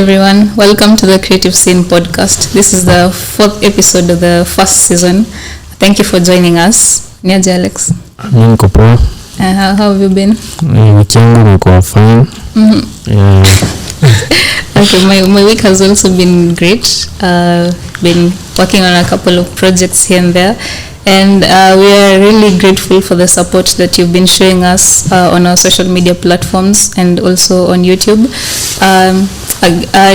everyone. Welcome to the Creative Scene podcast. This is the 4th episode of the 1st season. Thank you for joining us. Niaje Alex. Niko poa. How have you been? Wiki yangu imekuwa fine. Okay, my week has also been great. Been working on a couple of projects here and there. And we are really grateful for the support that you've been showing us on our social media platforms and also on YouTube.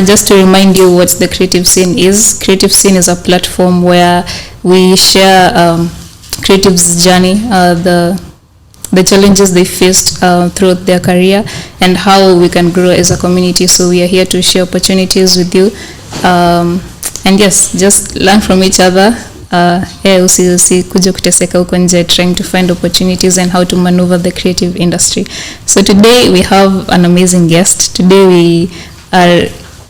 Just to remind you what the Creative Scene is. Creative Scene is a platform where we share creatives' journey, the challenges they faced throughout their career, and how we can grow as a community. So we are here to share opportunities with you. And yes, just learn from each other. Kuja kuteseka huko nje, trying to find opportunities and how to maneuver the creative industry. So today we have an amazing guest. Today we are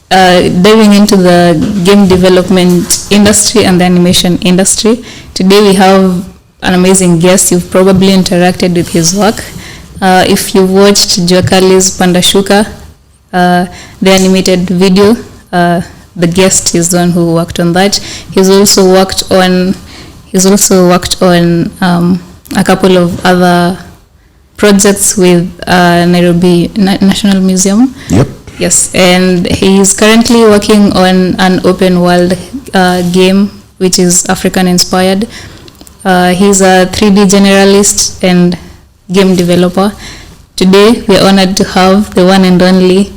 diving into the game development industry and the animation industry. Today we have an amazing guest. You've probably interacted with his work. If you've watched Kyalo's Pandashuka, the animated video, the guest is the one who worked on that. He's also worked on a couple of other projects with Nairobi National Museum. Yep. Yes, and he's currently working on an open world game which is African inspired. He's a 3D generalist and game developer. Today we're honored to have the one and only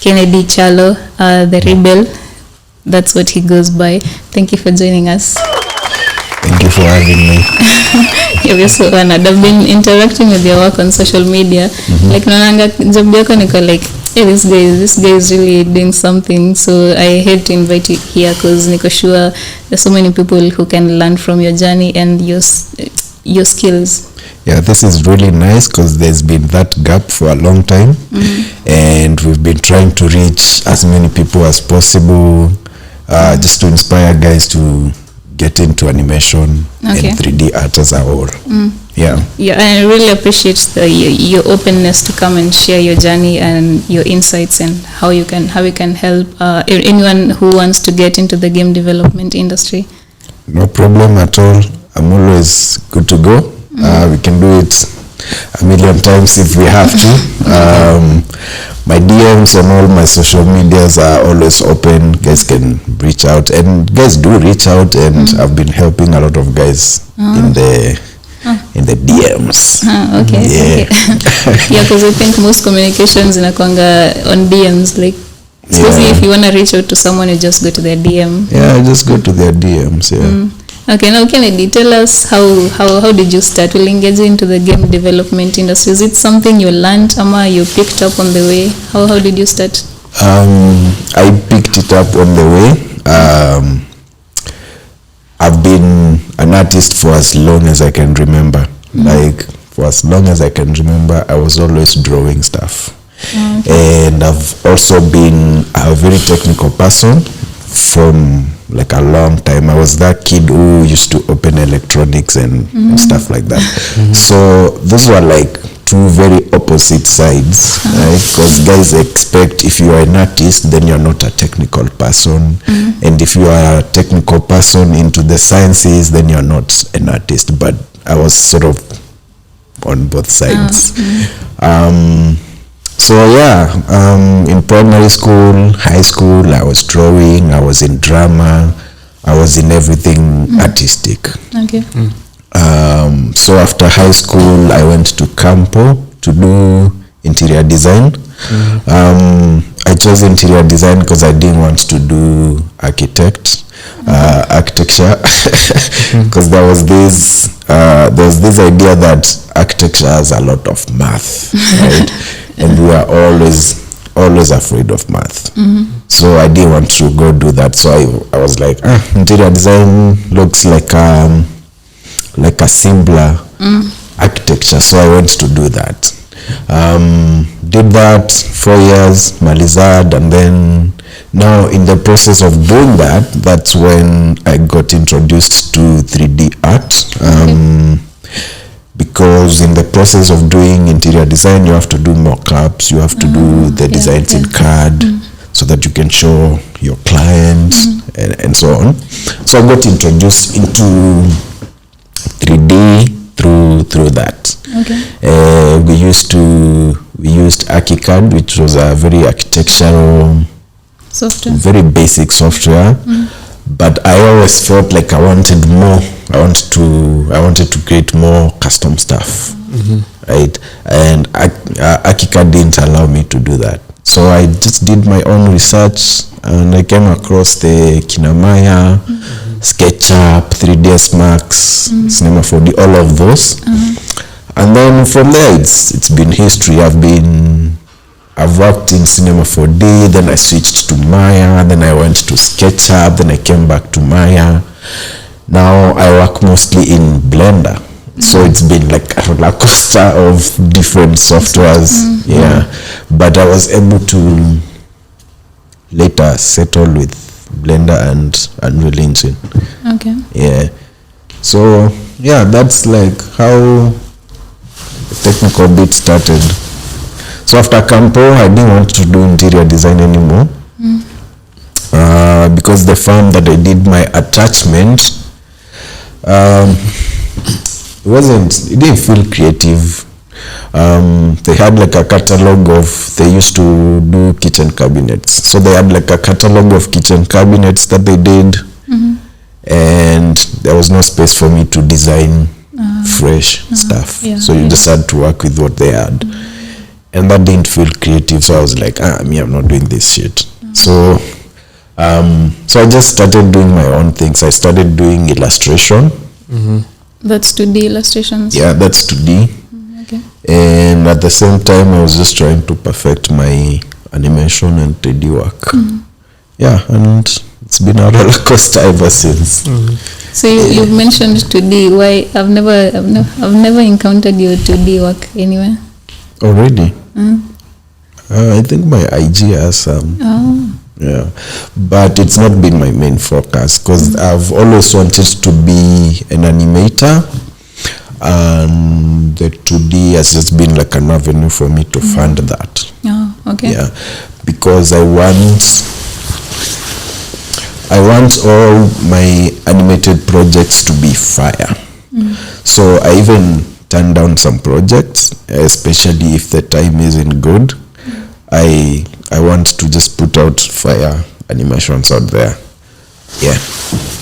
Kyalo, the rebel. That's what he goes by. Thank you for joining us. Thank you for having me. You're so honored. I've been interacting with your work on social media. Like, naonanga job yako niko like, hey, this guy is really doing something. So I hate to invite you here because niko sure there's so many people who can learn from your journey and your skills. Yeah, this is really nice because there's been that gap for a long time, and we've been trying to reach as many people as possible, just to inspire guys to get into animation and 3D art as a whole. Yeah, I really appreciate your openness to come and share your journey and your insights and how we can help anyone who wants to get into the game development industry. No problem at all. I'm always good to go. We can do it a million times if we have to. My DMs on all my social medias are always open. Guys can reach out, and guys do reach out, and I've been helping a lot of guys in the DMs. Okay. Yeah. Yeah, because I think most communications inakwanga on DMs. Like, especially if you want to reach out to someone, you just go to their DM. Yeah, just go to their DMs. Yeah. Okay, now can you tell us how did you start to engage into the game development industry? Is it something you learned or you picked up on the way? How did you start? I picked it up on the way. I've been an artist for as long as I can remember. Like, for as long as I can remember, I was always drawing stuff. And I've also been a very technical person from like a long time. I was that kid who used to open electronics and stuff like that. So those were like two very opposite sides, right? Because guys expect if you are an artist, then you're not a technical person. And if you are a technical person into the sciences, then you're not an artist. But I was sort of on both sides. So yeah, in primary school, high school, I was drawing, I was in drama, I was in everything artistic. Okay. So after high school, I went to Campo to do interior design. I chose interior design because I didn't want to do architecture, because there was this idea that architecture has a lot of math, right? And we are always afraid of math. So I didn't want to go do that. So I was like, interior design looks like a simpler architecture. So I went to do that. Did that 4 years, Malizad, and then now in the process of doing that, that's when I got introduced to 3D art. Because in the process of doing interior design, you have to do mock-ups, you have to do the designs in CAD. so that you can show your client and so on. So I got introduced into 3D through that. Okay. We used ArchiCAD, which was a very architectural Software. very basic software, but I always felt like I wanted more. I wanted to create more custom stuff, right? And ArchiCAD didn't allow me to do that. So I just did my own research, and I came across the Kinamaya, SketchUp, 3ds Max, Cinema 4D, all of those. And then from there, it's been history. I've worked in Cinema 4D, then I switched to Maya, then I went to SketchUp, then I came back to Maya. Now I work mostly in Blender. So it's been like a roller coaster of different softwares. Yeah. But I was able to later settle with Blender and Unreal Engine. Okay. Yeah. So yeah, that's like how the technical bit started. So after Campo, I didn't want to do interior design anymore, because the firm that I did my attachment, it didn't feel creative. They had like a catalog of, they used to do kitchen cabinets. So they had like a catalog of kitchen cabinets that they did, and there was no space for me to design fresh stuff. Yeah, so you just had to work with what they had. And that didn't feel creative, so I was like, I'm not doing this shit. So I just started doing my own things. I started doing illustration. That's 2D illustrations. Yeah, that's 2D. Okay. And at the same time, I was just trying to perfect my animation and 3D work. Yeah, and it's been a roller coaster ever since. So you mentioned 2D. Why? I've never encountered your 2D work anywhere. Already? I think my IG has some. Yeah, but it's not been my main focus, because I've always wanted to be an animator, and the 2D has just been like an avenue for me to fund that. Oh, okay. Yeah, because I want all my animated projects to be fire. So I even turn down some projects, especially if the time isn't good. I want to just put out fire animations out there. Yeah.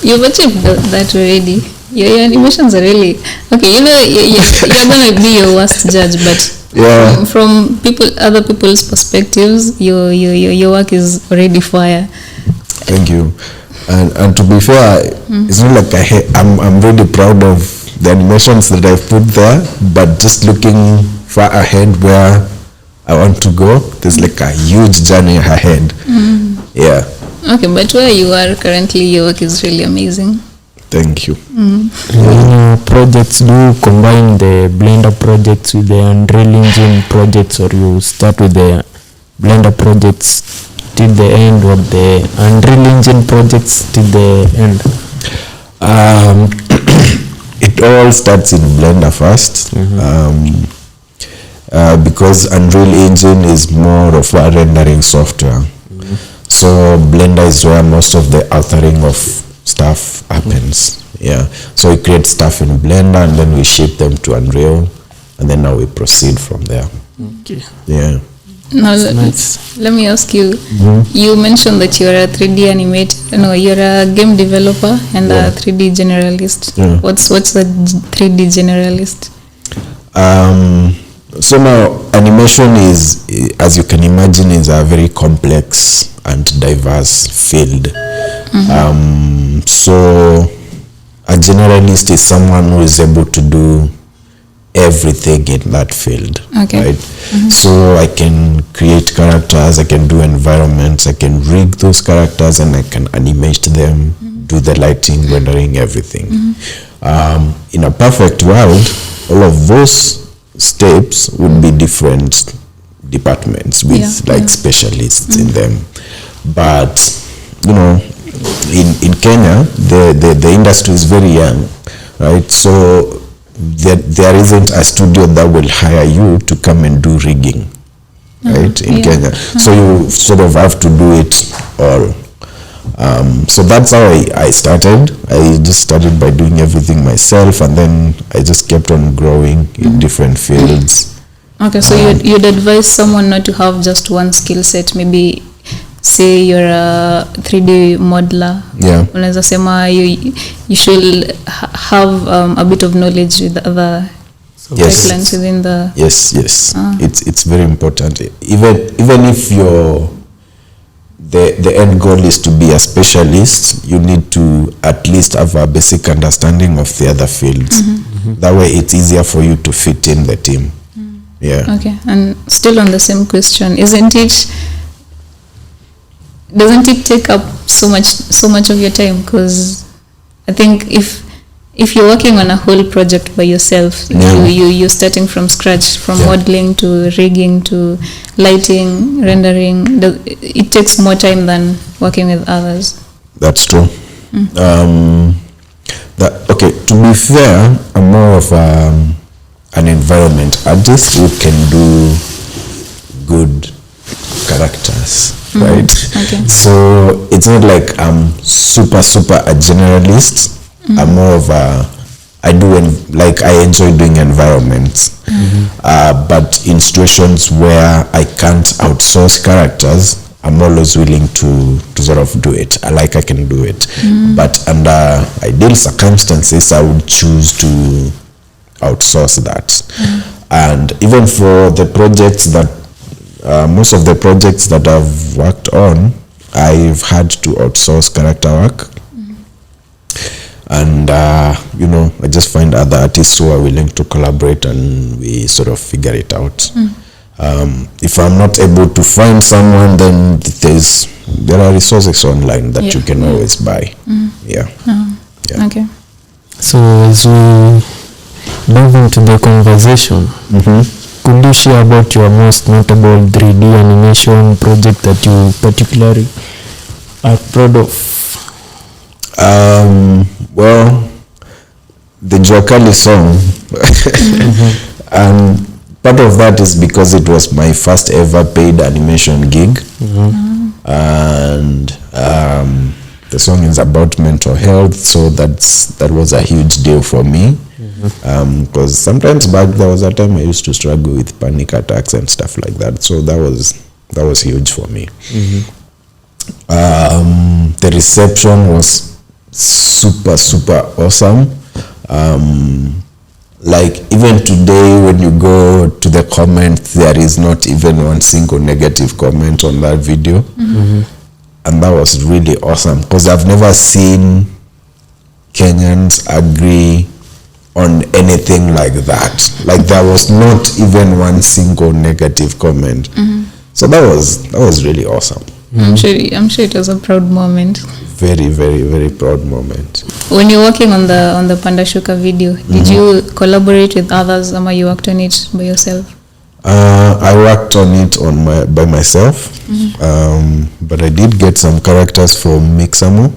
You've achieved that already. Your animations are really okay. You're gonna be your worst judge, but yeah, from other people's perspectives, your work is already fire. Thank you. And to be fair, it's not like I'm really proud of the animations that I've put there, but just looking far ahead where I want to go, there's like a huge journey ahead. Yeah. Okay, but where you are currently, your work is really amazing. Thank you. In your projects, do you combine the Blender projects with the Unreal Engine projects, or you start with the Blender projects till the end, or the Unreal Engine projects till the end? It all starts in Blender first. Because Unreal Engine is more of a rendering software. So Blender is where most of the authoring of stuff happens. Yeah. So we create stuff in Blender, and then we ship them to Unreal, and then now we proceed from there. Okay. Yeah. Now nice. Let me ask you. You mentioned that you're a 3D animator. No, you're a game developer and a 3D generalist. Yeah. What's the 3D generalist? So now animation is, as you can imagine, is a very complex and diverse field. So a generalist is someone who is able to do everything in that field. Okay. Right? So I can create characters, I can do environments, I can rig those characters, and I can animate them, do the lighting, rendering, everything. In a perfect world, all of those steps would be different departments with specialists in them. But in Kenya, the industry is very young, right? So there isn't a studio that will hire you to come and do rigging, right? right, in Kenya. So you sort of have to do it all. So that's how I started. I just started by doing everything myself, and then I just kept on growing in different fields. Okay, so you'd advise someone not to have just one skill set. Maybe say you're a 3D modeler. Yeah. Unaweza sema you should have a bit of knowledge with other disciplines within the... Yes. It's very important. Even if the end goal is to be a specialist, you need to at least have a basic understanding of the other fields. That way it's easier for you to fit in the team. Yeah. Okay, and still on the same question, doesn't it take up so much of your time? Because I think if you're working on a whole project by yourself, you're starting from scratch, from modeling to rigging to lighting, rendering, it takes more time than working with others. That's true. Okay, to be fair, I'm more of an environment artist who can do good characters, right? Okay. So it's not like I'm super a generalist. I'm more of I enjoy doing environments. But in situations where I can't outsource characters, I'm always willing to sort of do it. I can do it. But under ideal circumstances, I would choose to outsource that. And even for the projects that most of the projects that I've worked on, I've had to outsource character work. And I just find other artists who are willing to collaborate, and we sort of figure it out. If I'm not able to find someone, then there are resources online that you can always buy. Okay. So as we dive into the conversation, could you share about your most notable 3D animation project that you particularly are proud of? Well, the Jokali song, and part of that is because it was my first ever paid animation gig, and the song is about mental health, so that was a huge deal for me, because sometimes back there was a time I used to struggle with panic attacks and stuff like that, so that was huge for me. The reception was super awesome. Like even today when you go to the comments, there is not even one single negative comment on that video. And that was really awesome, because I've never seen Kenyans agree on anything like that. Like there was not even one single negative comment. So that was really awesome. I'm sure it was a proud moment. Very proud moment. When you're working on the Pandashuka video, did you collaborate with others, or you worked on it by yourself? I worked on it by myself, but I did get some characters from Mixamo,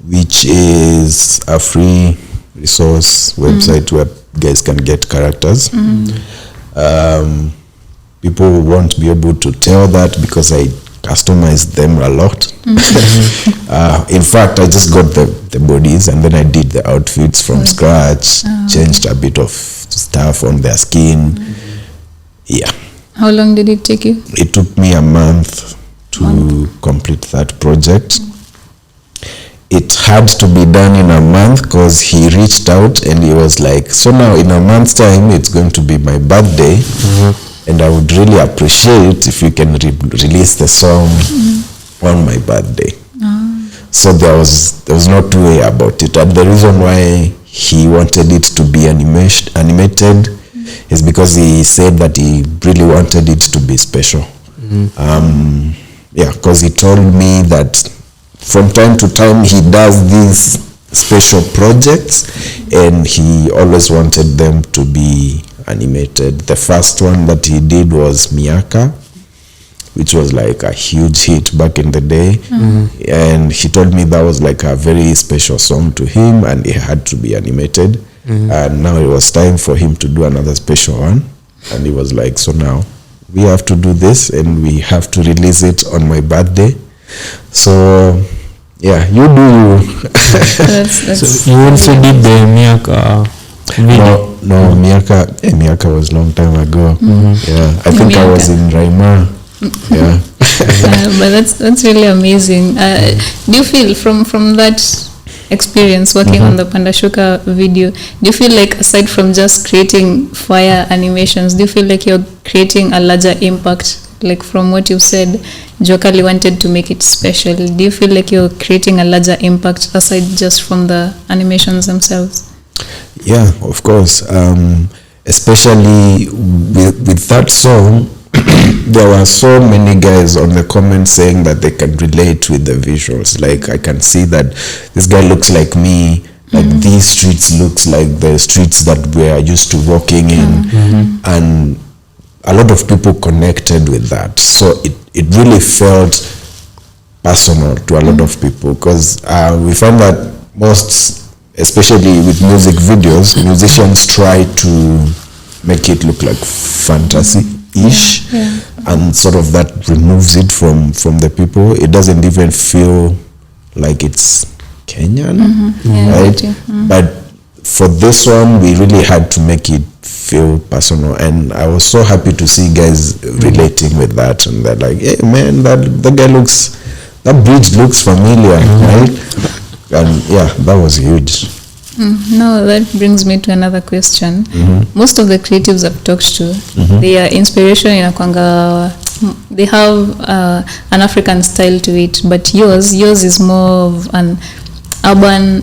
which is a free resource website where guys can get characters. People won't be able to tell that because I customized them a lot. In fact, I just got the bodies and then I did the outfits from scratch, changed a bit of stuff on their skin. Yeah. How long did it take you? It took me a month to complete that project. It had to be done in a month because he reached out and he was like, so now in a month's time it's going to be my birthday, and I would really appreciate if you can release the song on my birthday. So there was no two way about it, and the reason why he wanted it to be animated is because he said that he really wanted it to be special. Because he told me that from time to time he does these special projects and he always wanted them to be animated. The first one that he did was Miyaka, which was like a huge hit back in the day. And he told me that was like a very special song to him and it had to be animated. And now it was time for him to do another special one. And he was like, so now we have to do this and we have to release it on my birthday. So yeah, you do you. That's So you also did the Miaka video? No, Miaka was long time ago. Yeah, I think I was in Raima. Yeah. But that's really amazing. Do you feel from that experience working on the Pandashuka video, do you feel like aside from just creating fire animations, do you feel like you're creating a larger impact? Like from what you said, Jokali wanted to make it special. Do you feel like you're creating a larger impact aside just from the animations themselves? Yeah, of course. Especially with that song, there were so many guys on the comments saying that they can relate with the visuals. Like, I can see that this guy looks like me. Like these streets looks like the streets that we are used to walking in. And a lot of people connected with that. So it really felt personal to a lot of people, because we found that most, especially with music videos, musicians try to make it look like fantasy-ish, and sort of that removes it from the people. It doesn't even feel like it's Kenyan, right? But for this one, we really had to make it feel personal, and I was so happy to see guys relating with that, and they're like, hey man, that guy looks, that bridge looks familiar, right? And yeah, that was huge. No, that brings me to another question. Most of the creatives I've talked to, their inspiration inakwanga, they have an African style to it, but yours is more of an urban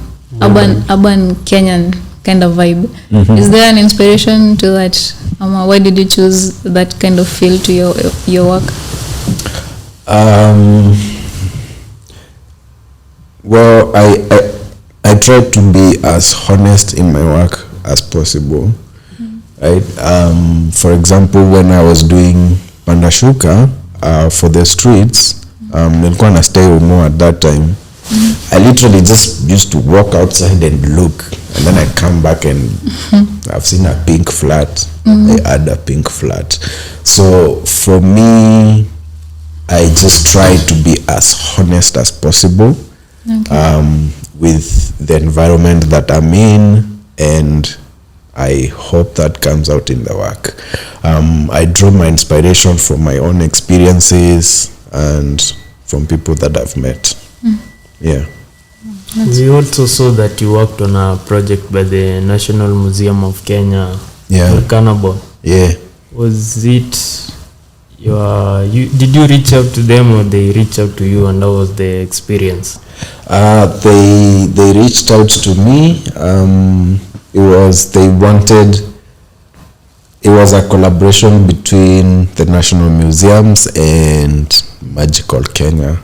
Kenyan kind of vibe. Is there an inspiration to that? Why did you choose that kind of feel to your work? Well, I try to be as honest in my work as possible, right? For example, when I was doing Pandashuka for the streets, nilikuwa na stay more at that time. I literally just used to walk outside and look, and then I come back and I've seen a pink flat. I add a pink flat. So for me, I just try to be as honest as possible with the environment that I'm in, and I hope that comes out in the work. I draw my inspiration from my own experiences and from people that I've met. Yeah. We also saw that you worked on a project by the National Museum of Kenya, Cannibal. Yeah. Was it did you reach out to them, or they reached out to you, and how was the experience? They reached out to me. It was a collaboration between the National Museums and Magical Kenya.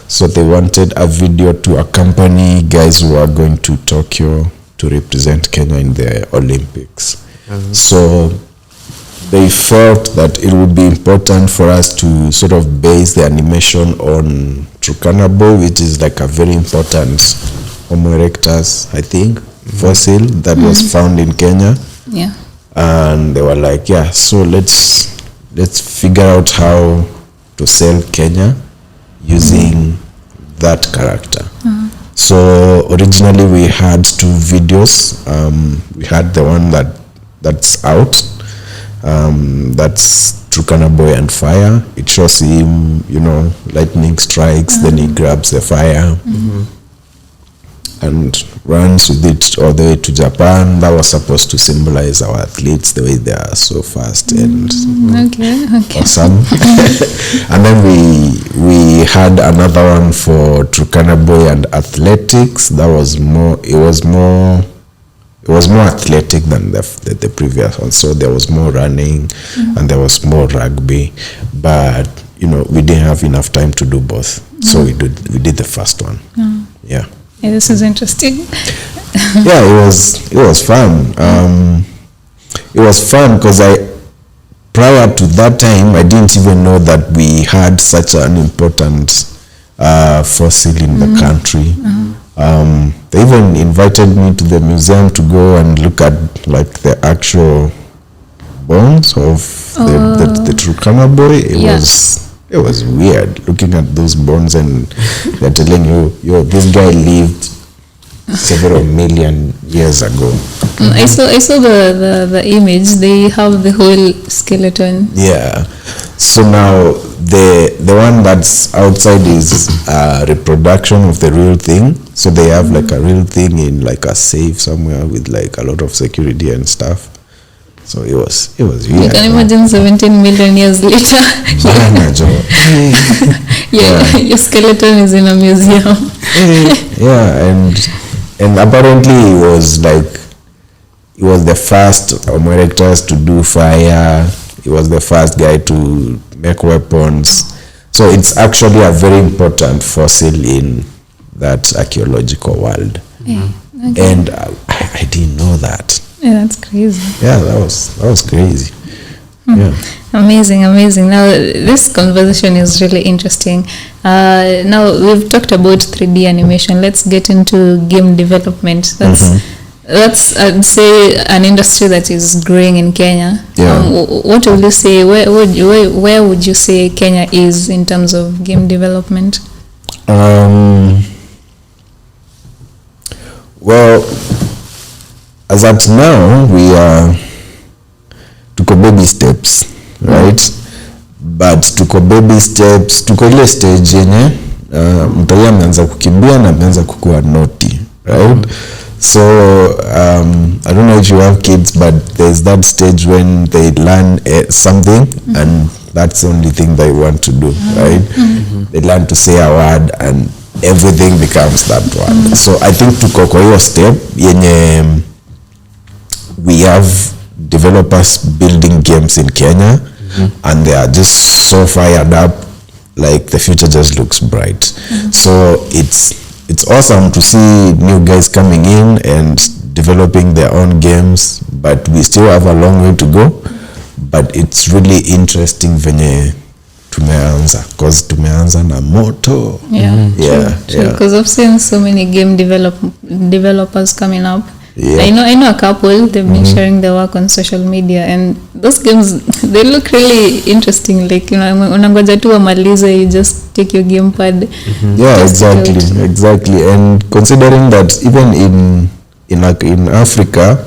So they wanted a video to accompany guys who are going to Tokyo to represent Kenya in the Olympics. So they felt that it would be important for us to sort of base the animation on Trukanabo, which is like a very important Homo erectus, I think, fossil that was found in Kenya. Yeah. And they were like, yeah, so let's figure out how to sell Kenya using that character. So originally we had two videos. We had the one that's out. That's Turkana Boy and Fire. It shows him, lightning strikes, then he grabs the fire and runs with it all the way to Japan. That was supposed to symbolize our athletes, the way they are so fast and awesome. And then we had another one for Turkana Boy and athletics. That was more athletic than the previous one. So there was more running and there was more rugby, but we didn't have enough time to do both. So we did the first one. Yeah, this is interesting. Yeah, it was fun. It was fun because prior to that time I didn't even know that we had such an important fossil in the country. They even invited me to the museum to go and look at like the actual bones of the Turkana boy. It was weird looking at those bones, and they're telling you, this guy lived several million years ago. I saw the image. They have the whole skeleton. Yeah. So now the one that's outside is a reproduction of the real thing. So they have like a real thing in like a safe somewhere with like a lot of security and stuff. So it was weird. You can imagine 17 million years later. Your skeleton is in a museum. Yeah, and apparently he was the first Homo erectus to do fire. He was the first guy to make weapons. So it's actually a very important fossil in that archaeological world. Yeah, okay. And I didn't know that. Yeah, that's crazy. Yeah, that was crazy. Yeah. Amazing. Now this conversation is really interesting. Now we've talked about 3D animation. Let's get into game development. That's I'd say an industry that is growing in Kenya. Yeah. What would you say? Where would you say Kenya is in terms of game development? Well, as at now, we are tuko baby steps, right? But tuko baby steps, tuko ile stage yenye mtoto ameanza kukimbia na ameanza kukua naughty, right? So I don't know if you have kids, but there's that stage when they learn something and that's the only thing they want to do, right? They learn to say a word and everything becomes that word. So I think tuko kwa hiyo step yenye we have developers building games in Kenya, and they are just so fired up, like the future just looks bright. So it's awesome to see new guys coming in and developing their own games, but we still have a long way to go. But it's really interesting venye tumeanza, because tumeanza na moto. Because I've seen so many game developers coming up. Yeah. I know a couple. They've been sharing their work on social media, and those games, they look really interesting. Like, unangoja tu wamalize, you just take your gamepad. Yeah, exactly. And considering that even in Africa,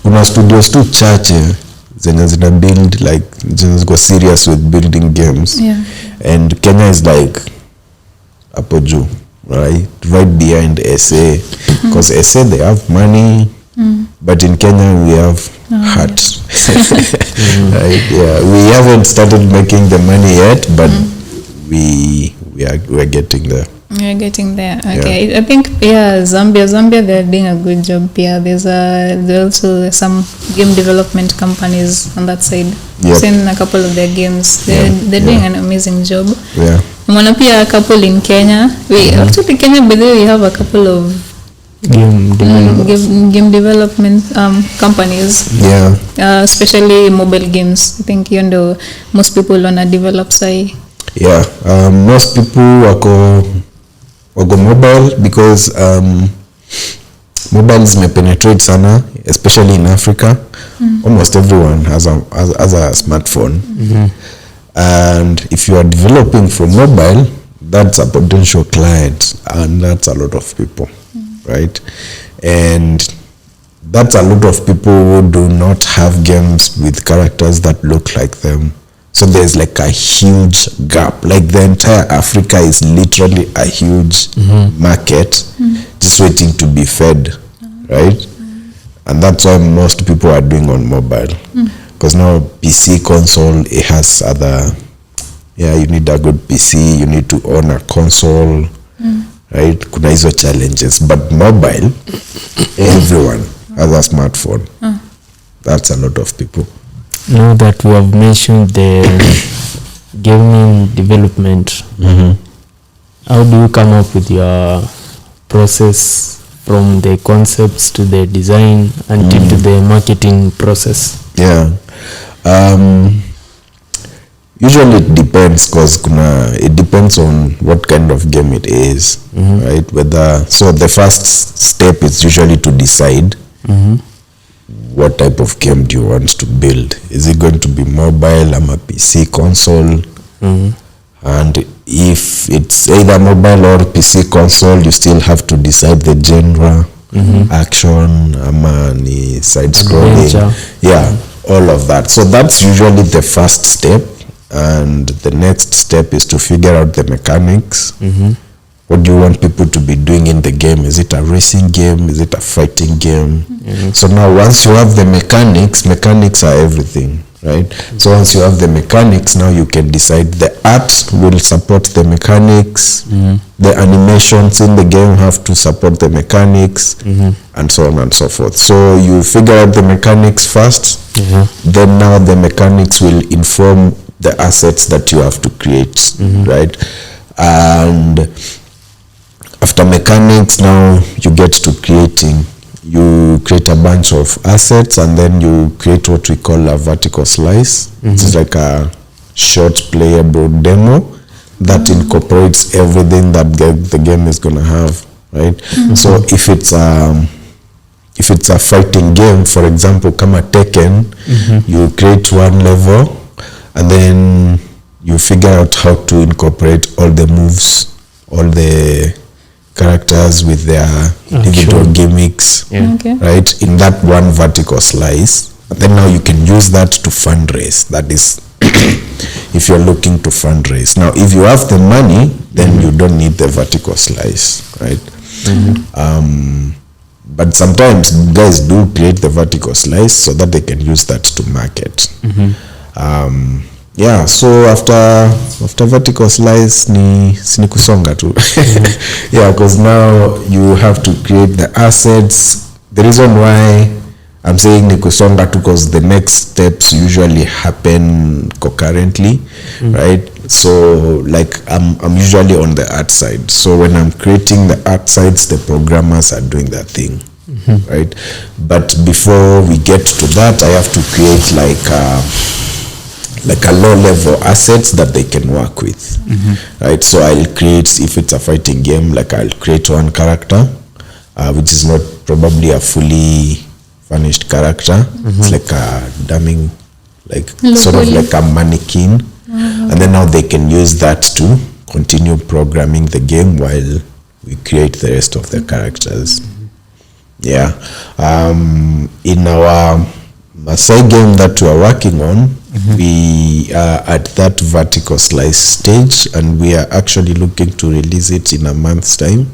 kuna studios too chache zenye zina build, like zenye go serious with building games. Yeah. And Kenya is like hapo juu, right behind SA, because SA they have money, but in Kenya we have heart. Right? Yeah, we haven't started making the money yet, but we're getting there. We're getting there. Okay. Yeah. I think Zambia they're doing a good job here. There's also some game development companies on that side. Yep. I've seen a couple of their games. They're doing an amazing job. Yeah. Pia a couple in Kenya. Actually Kenya, by the way, we have a couple of game development companies. Yeah. Especially mobile games. I think most people wanna develop Yeah. Most people wako mobile because mobile zimepenetrate sana, especially in Africa. Almost everyone has a smartphone. And if you are developing for mobile, that's a potential client, and that's a lot of people, right? And that's a lot of people who do not have games with characters that look like them. So there's like a huge gap. Like the entire Africa is literally a huge market just waiting to be fed, right? And that's why most people are doing on mobile. Because now PC console, it has other, you need a good PC, you need to own a console, right? Kuna hizo challenges. But mobile, everyone has a smartphone. That's a lot of people. Now that we have mentioned the gaming development, how do you come up with your process from the concepts to the design until to the marketing process? Yeah. Usually it depends, because it depends on what kind of game it is, right? So the first step is usually to decide what type of game do you want to build? Is it going to be mobile, a PC, console? And if it's either mobile or PC console, you still have to decide the genre, action, side scrolling, all of that. So that's usually the first step, and the next step is to figure out the mechanics. What do you want people to be doing in the game? Is it a racing game? Is it a fighting game? So now once you have the mechanics are everything, right? So once you have the mechanics, now you can decide the art will support the mechanics, the animations in the game have to support the mechanics, and so on and so forth. So you figure out the mechanics first, then now the mechanics will inform the assets that you have to create, right? And after mechanics, now you get to creating. You create a bunch of assets, and then you create what we call a vertical slice. It's like a short playable demo that incorporates everything that the game is going to have, right? So if it's a fighting game, for example, come a Tekken, you create one level, and then you figure out how to incorporate all the moves, all the characters with their individual gimmicks, right, in that one vertical slice. And then now you can use that to fundraise. That is if you're looking to fundraise. Now if you have the money, then you don't need the vertical slice, right? But sometimes guys do create the vertical slice so that they can use that to market. So after vertical slice ni kusonga tu. Because now you have to create the assets. The reason why I'm saying ni kusonga tu, because the next steps usually happen concurrently, right? So like I'm usually on the art side. So when I'm creating the art sides, the programmers are doing that thing, right? But before we get to that, I have to create like a low-level assets that they can work with, right? So I'll create, if it's a fighting game, like I'll create one character, which is not probably a fully furnished character. It's like a dumbing, like sort of like a mannequin, and then now they can use that to continue programming the game while we create the rest of the characters. In our Maasai game that we are working on, we are at that vertical slice stage, and we are actually looking to release it in a month's time,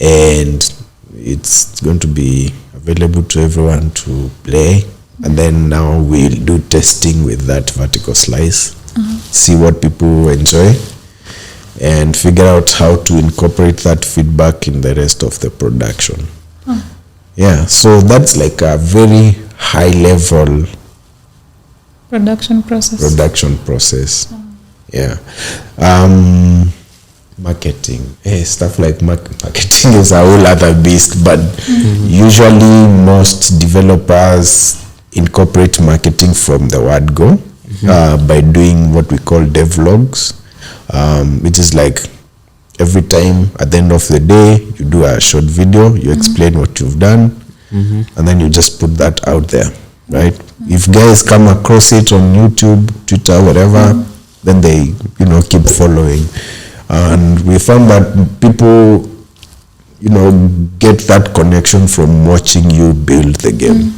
and it's going to be available to everyone to play. And then now we'll do testing with that vertical slice, see what people enjoy, and figure out how to incorporate that feedback in the rest of the production. So that's like a very high level production process. Marketing, stuff like marketing is a whole other beast, but usually most developers incorporate marketing from the word go, by doing what we call devlogs, which is like every time at the end of the day you do a short video, you explain what you've done, and then you just put that out there, right? If guys come across it on YouTube, Twitter, whatever, then they keep following, and we found that people get that connection from watching you build the game.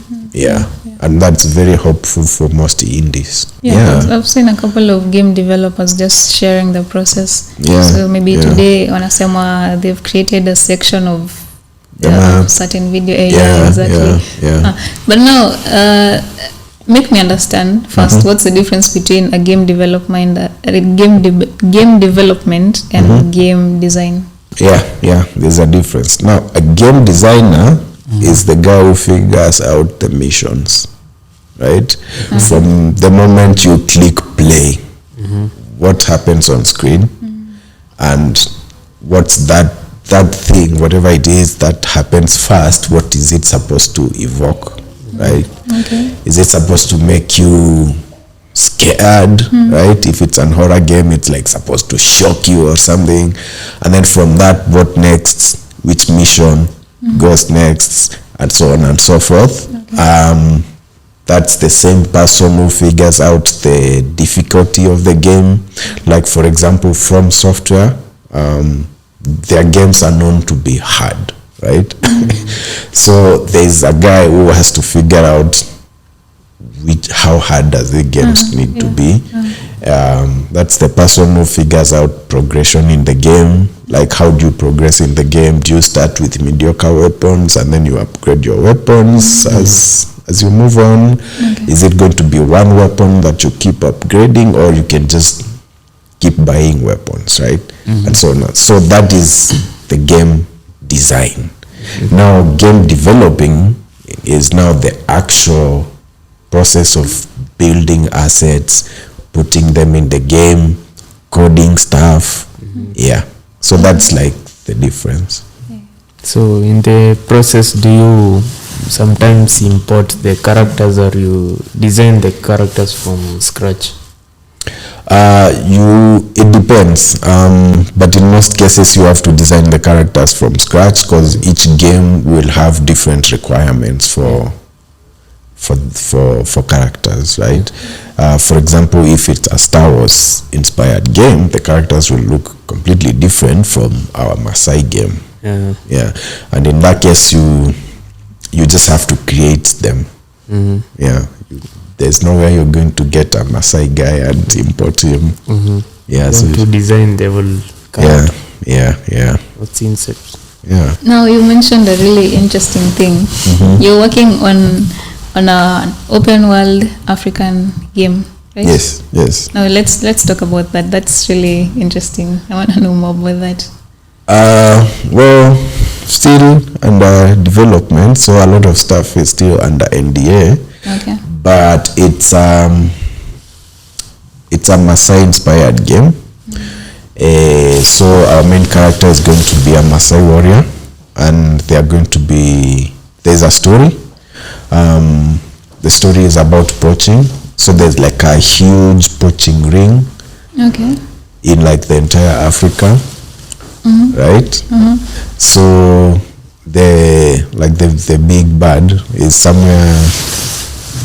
And that's very helpful for most indies. I've seen a couple of game developers just sharing the process. So maybe today wanasema they've created a section of certain video. But now make me understand first, what's the difference between a game development game development and game design? There's a difference. Now a game designer is the guy who figures out the missions, right? From the moment you click play, what happens on screen, and what's that thing, whatever it is that happens first, what is it supposed to evoke, right? Is it supposed to make you scared, right? If it's an horror game, it's like supposed to shock you or something, and then from that, what next, which mission goes next, and so on and so forth. Okay. That's the same person who figures out the difficulty of the game. Like, for example, From Software, their games are known to be hard, right? So there's a guy who has to figure out how hard does the games need to be. That's the person who figures out progression in the game. Like, how do you progress in the game? Do you start with mediocre weapons and then you upgrade your weapons as you move on? Okay. Is it going to be one weapon that you keep upgrading, or you can just keep buying weapons, right? And so on. So that is the game design. Now, game developing is now the actual process of building assets, putting them in the game, coding stuff. Yeah. So that's like the difference. So in the process, do you sometimes import the characters, or you design the characters from scratch? It depends, but in most cases you have to design the characters from scratch, because each game will have different requirements for characters, right? For example, if it's a Star Wars inspired game, the characters will look completely different from our Maasai game. Yeah, and in that case you just have to create them. Yeah, there's no way you're going to get a Maasai guy and import him. Yeah, so to design the whole character. Yeah. What's insect? Yeah. Now, you mentioned a really interesting thing. You're working on an open world African game, right? Yes. Now let's talk about that. That's really interesting. I want to know more about that. Well, still under development, so a lot of stuff is still under NDA. Okay. But it's a Maasai inspired game. So our main character is going to be a Maasai warrior, and there's a story. The story is about poaching. So there's like a huge poaching ring. Okay. In like the entire Africa. Right? So the big bad is somewhere,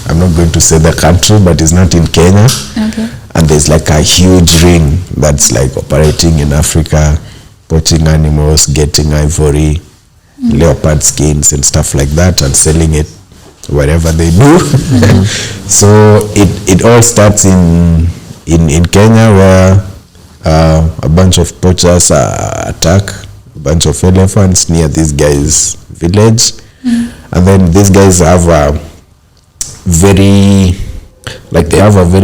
I'm not going to say the country, but it's not in Kenya. Okay. And there's like a huge ring that's like operating in Africa, poaching animals, getting ivory, leopard skins and stuff like that, and selling it wherever they do. So it all starts in Kenya, where a bunch of poachers attack a bunch of elephants near this guy's village. And then these guys have a very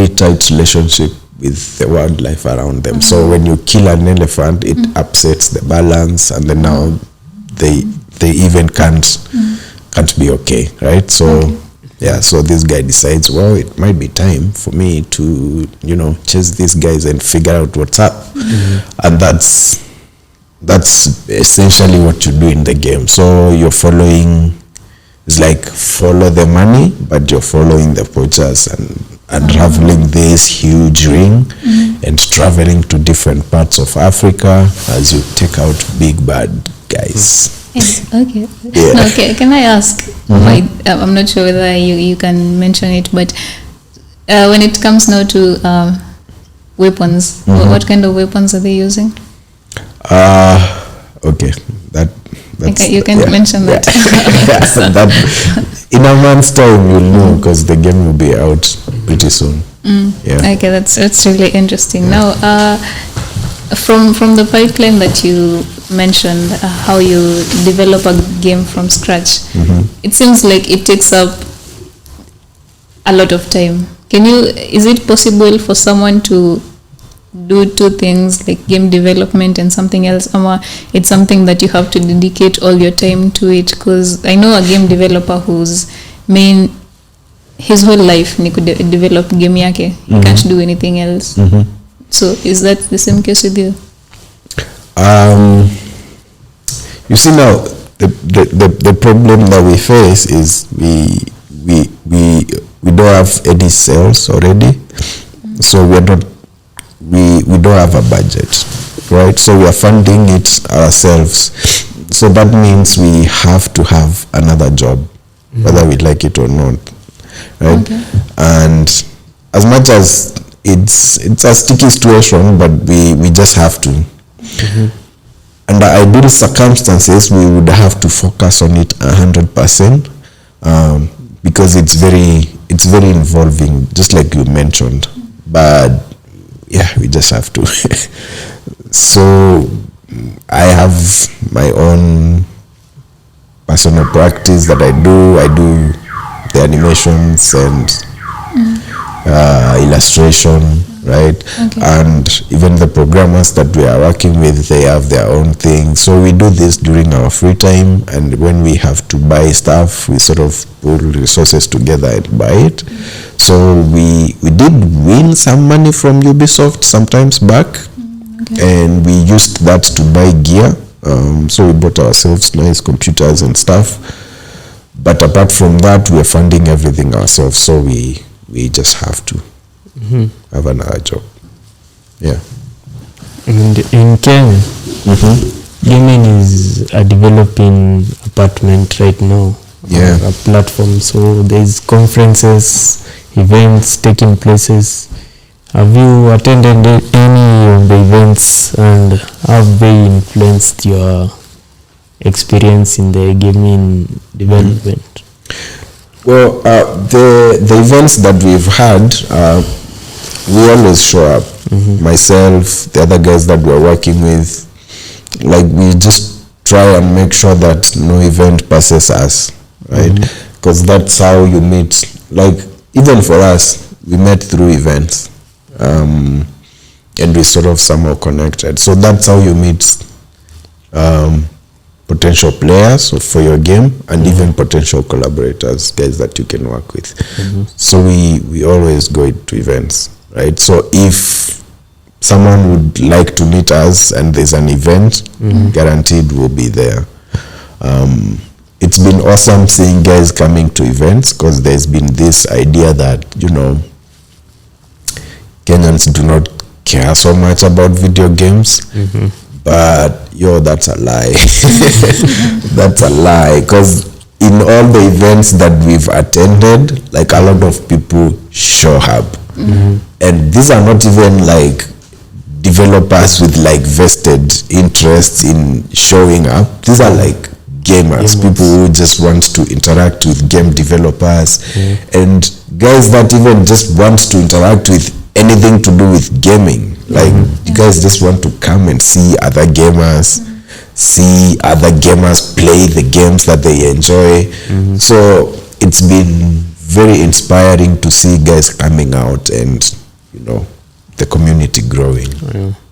tight relationship with the wildlife around them. So when you kill an elephant, it upsets the balance, and then now they even can't be okay, right? So yeah, so this guy decides, well, it might be time for me to, chase these guys and figure out what's up. And that's essentially what you do in the game. So you're following, it's like follow the money, but you're following the poachers and unraveling this huge ring and traveling to different parts of Africa as you take out big bad guys. Okay. Yeah. Okay. Can I ask? I'm not sure whether you can mention it, but when it comes now to weapons, what kind of weapons are they using? Okay. You can mention that. That in a month's time you'll know, because the game will be out pretty soon. Yeah. Okay, that's really interesting. Now, from the pipeline that you mentioned, how you develop a game from scratch, it seems like it takes up a lot of time. Is it possible for someone to do two things, like game development and something else, or it's something that you have to dedicate all your time to it? Because I know a game developer whose his whole life ni develop game yake. He can't do anything else. So is that the same case with you? You see, now the problem that we face is we don't have any sales already, so we don't have a budget, right? So we are funding it ourselves. So that means we have to have another job, whether we like it or not, right? Okay. And as much as it's a sticky situation, but we just have to. Under ideal circumstances, we would have to focus on it 100%, because it's very involving, just like you mentioned. But yeah, we just have to. So I have my own personal practice that I do the animations and illustration, right? Okay. And even the programmers that we are working with, they have their own thing. So we do this during our free time, and when we have to buy stuff, we sort of pull resources together and buy it. So we did win some money from Ubisoft sometimes back. Okay. And we used that to buy gear. So we bought ourselves nice computers and stuff. But apart from that, we are funding everything ourselves. So we just have to have another job. Yeah. And in Kenya, gaming is a developing apartment right now. Yeah. A platform. So there's conferences, events taking places. Have you attended any of the events, and have they influenced your experience in the gaming development? Well, the events that we've had, we always show up. Myself, the other guys that we're working with, like we just try and make sure that no event passes us, right? Because that's how you meet. Like even for us, we met through events. And we sort of somehow connected. So that's how you meet potential players for your game, and even potential collaborators, guys that you can work with. So we always go to events, right? So if someone would like to meet us and there's an event, guaranteed we'll be there. It's been awesome seeing guys coming to events, because there's been this idea that, you know, Kenyans do not care so much about video games, but that's a lie. That's a lie, because in all the events that we've attended, like a lot of people show up, and these are not even like developers with like vested interests in showing up. These are like gamers, people who just want to interact with game developers, and guys that even just want to interact with anything to do with gaming. Like you guys just want to come and see other gamers, play the games that they enjoy. So it's been very inspiring to see guys coming out and, you know, the community growing.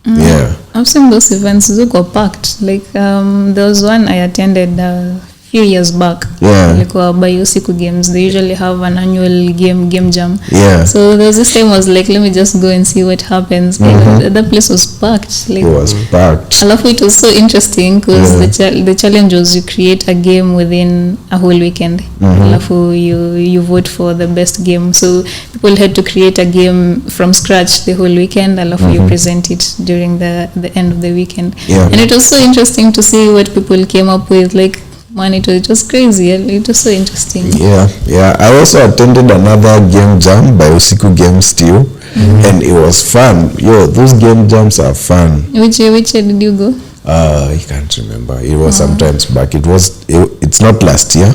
Yeah. I've seen those events, they go packed. Like there was one I attended a few years back. Yeah. Like Biosiku games, they usually have an annual game jam. Yeah. So there was this time I was like, let me just go and see what happens. And the place was packed. Like, It was packed. I love it. Was so interesting because the challenge was you create a game within a whole weekend. Alafu you vote for the best game. So people had to create a game from scratch the whole weekend. Alafu you present it during the end of the weekend. Yeah. And it was so interesting to see what people came up with. Like, man, it was crazy. It was so interesting. Yeah. I also attended another game jam by Osiku Games too, and it was fun. Those game jams are fun. Which year did you go? I can't remember. It was sometimes back. It's not last year,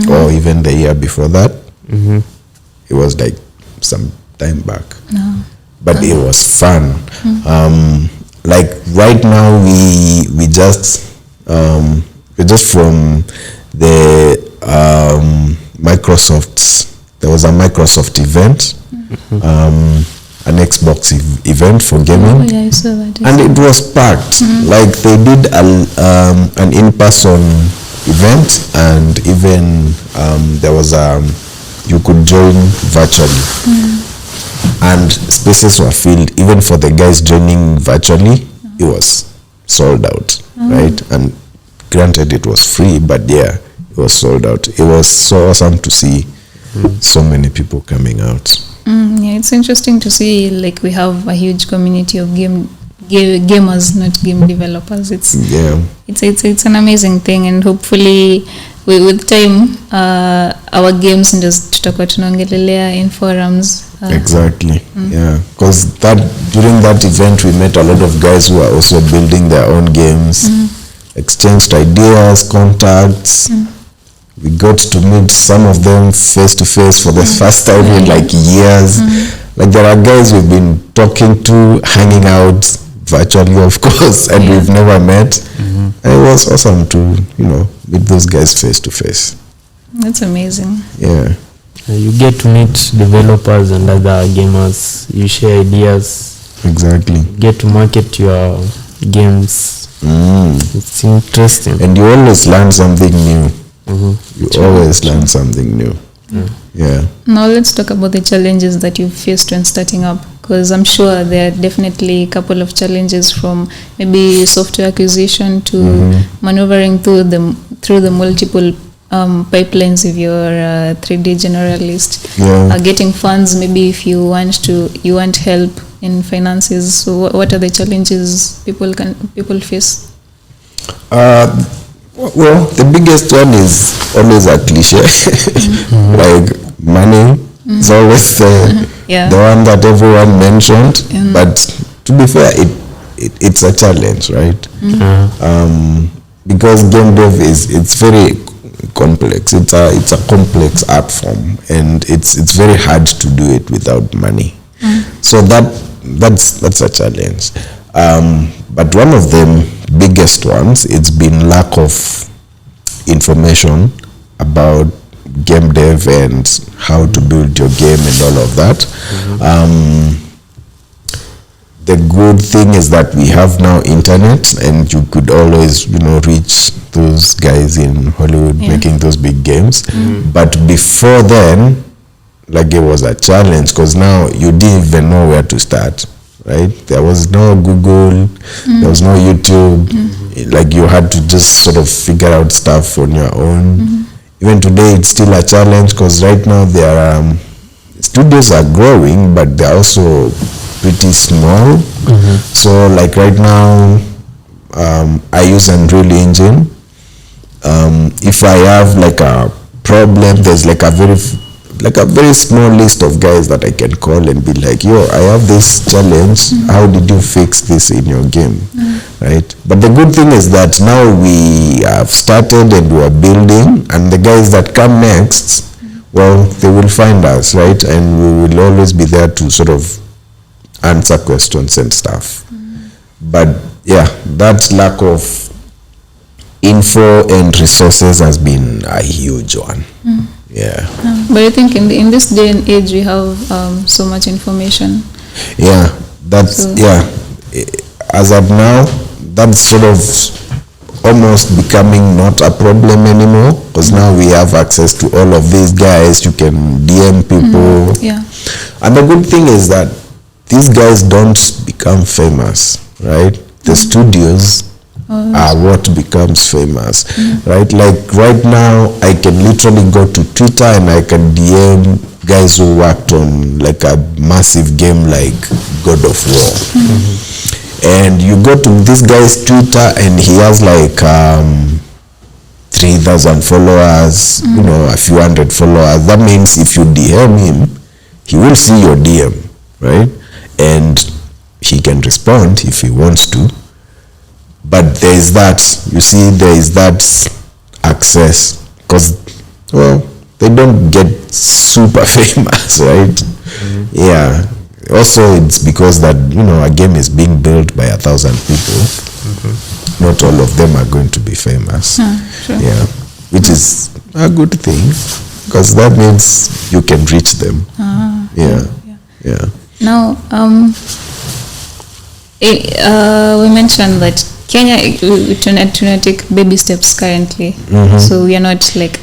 or even the year before that. It was like some time back. No. But it was fun. Like right now, we just from the Microsoft. There was a Microsoft event, an Xbox event for gaming. Oh, yeah, I saw that. And it was packed. Like they did an in-person event, and even there was you could join virtually, and spaces were filled. Even for the guys joining virtually, it was sold out, right? And granted, it was free, but yeah, it was sold out. It was so awesome to see so many people coming out. Yeah, it's interesting to see, like, we have a huge community of game gamers, not game developers. It's an amazing thing, and hopefully with time our games ndio tutakuwa tunaongelelea in forums. Exactly. Yeah, because during that event we met a lot of guys who are also building their own games, exchanged ideas, contacts. We got to meet some of them face to face for the first time in like years. Like there are guys we've been talking to, hanging out virtually, of course, and we've never met. And it was awesome to, meet those guys face to face. That's amazing. Yeah. You get to meet developers and other gamers. You share ideas. Exactly. You get to market your games. It's interesting. And you always learn something new. You always learn something new. Yeah. Now let's talk about the challenges that you've faced when starting up, because I'm sure there are definitely a couple of challenges, from maybe software acquisition to maneuvering through the multiple pipelines if you're a 3D generalist. Getting funds, maybe if you want help in finances. So what are the challenges people face? Well, the biggest one is always a cliche. Like money is always the one that everyone mentioned. But to be fair, it's a challenge, right? Because game dev it's very complex. It's a complex art form, and it's very hard to do it without money. So that's a challenge. But one of them biggest ones, it's been lack of information about game dev and how to build your game and all of that. The good thing is that we have now internet, and you could always reach those guys in Hollywood making those big games. But before then, like, it was a challenge, because now you didn't even know where to start. Right? There was no Google, there was no YouTube. Like, you had to just sort of figure out stuff on your own. Even today, it's still a challenge, because right now there are studios are growing, but they're also pretty small. So, like right now, I use Unreal Engine. If I have like a problem, there's like a very small list of guys that I can call and be like, yo, I have this challenge. How did you fix this in your game? Right? But the good thing is that now we have started and we are building, and the guys that come next, well, they will find us, right? And we will always be there to sort of answer questions and stuff. But yeah, that lack of info and resources has been a huge one. Yeah. But I think in this day and age, we have so much information. Yeah, as of now, that's sort of almost becoming not a problem anymore, because now we have access to all of these guys. You can DM people. And the good thing is that these guys don't become famous, right? The studios are what becomes famous, right? Like right now, I can literally go to Twitter and I can DM guys who worked on like a massive game like God of War. And you go to this guy's Twitter and he has like 3,000 followers, a few hundred followers. That means if you DM him, he will see your DM, right? And he can respond if he wants to. But there is that, access, because, well, they don't get super famous, right? Yeah. Also, it's because that, a game is being built by 1,000 people. Not all of them are going to be famous. Sure. Yeah. Which is a good thing, because that means you can reach them. Yeah. Now, we mentioned that Kenya, tuna take baby steps currently. So we are not like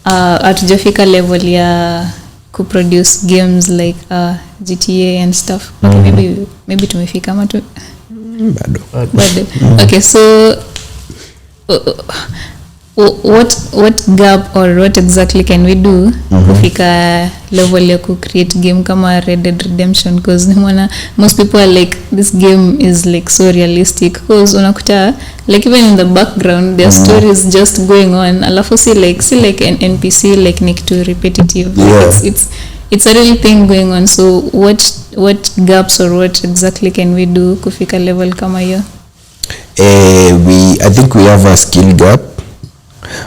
hatujafika level ya kuproduce games like GTA and stuff. Okay, maybe tumefika ama tu bado. Okay, so what gap or what exactly can we do kufika level ya ku create game kama Red Dead Redemption, because nimeona most people are like this game is like so realistic, because unakuta like even in the background their stories just going on, alafu see like an NPC like ni kitu repetitive. It's a real thing going on. So what gaps or what exactly can we do kufika level kama hiyo? I think we have a skill gap,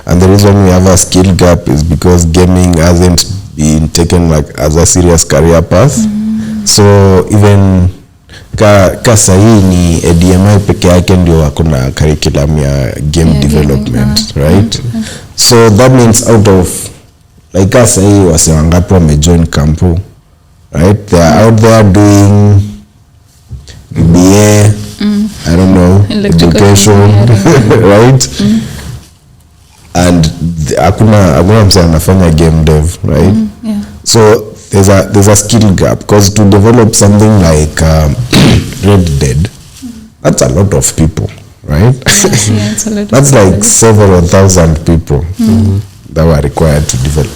and the reason we have a skill gap is because gaming hasn't been taken like as a serious career path. So even ka sahi ni ADMI peke yake ndio wakona curriculum ya game development, right? So that means out of like ka sahi wase wangapi wamejoin kampo, right? They are out there doing BA, I don't know, education, right? And hakuna mse anafanya game dev, right? So there's a skill gap, because to develop something like Red Dead, that's a lot of people, right? It's a lot That's like several thousand people that were required to develop.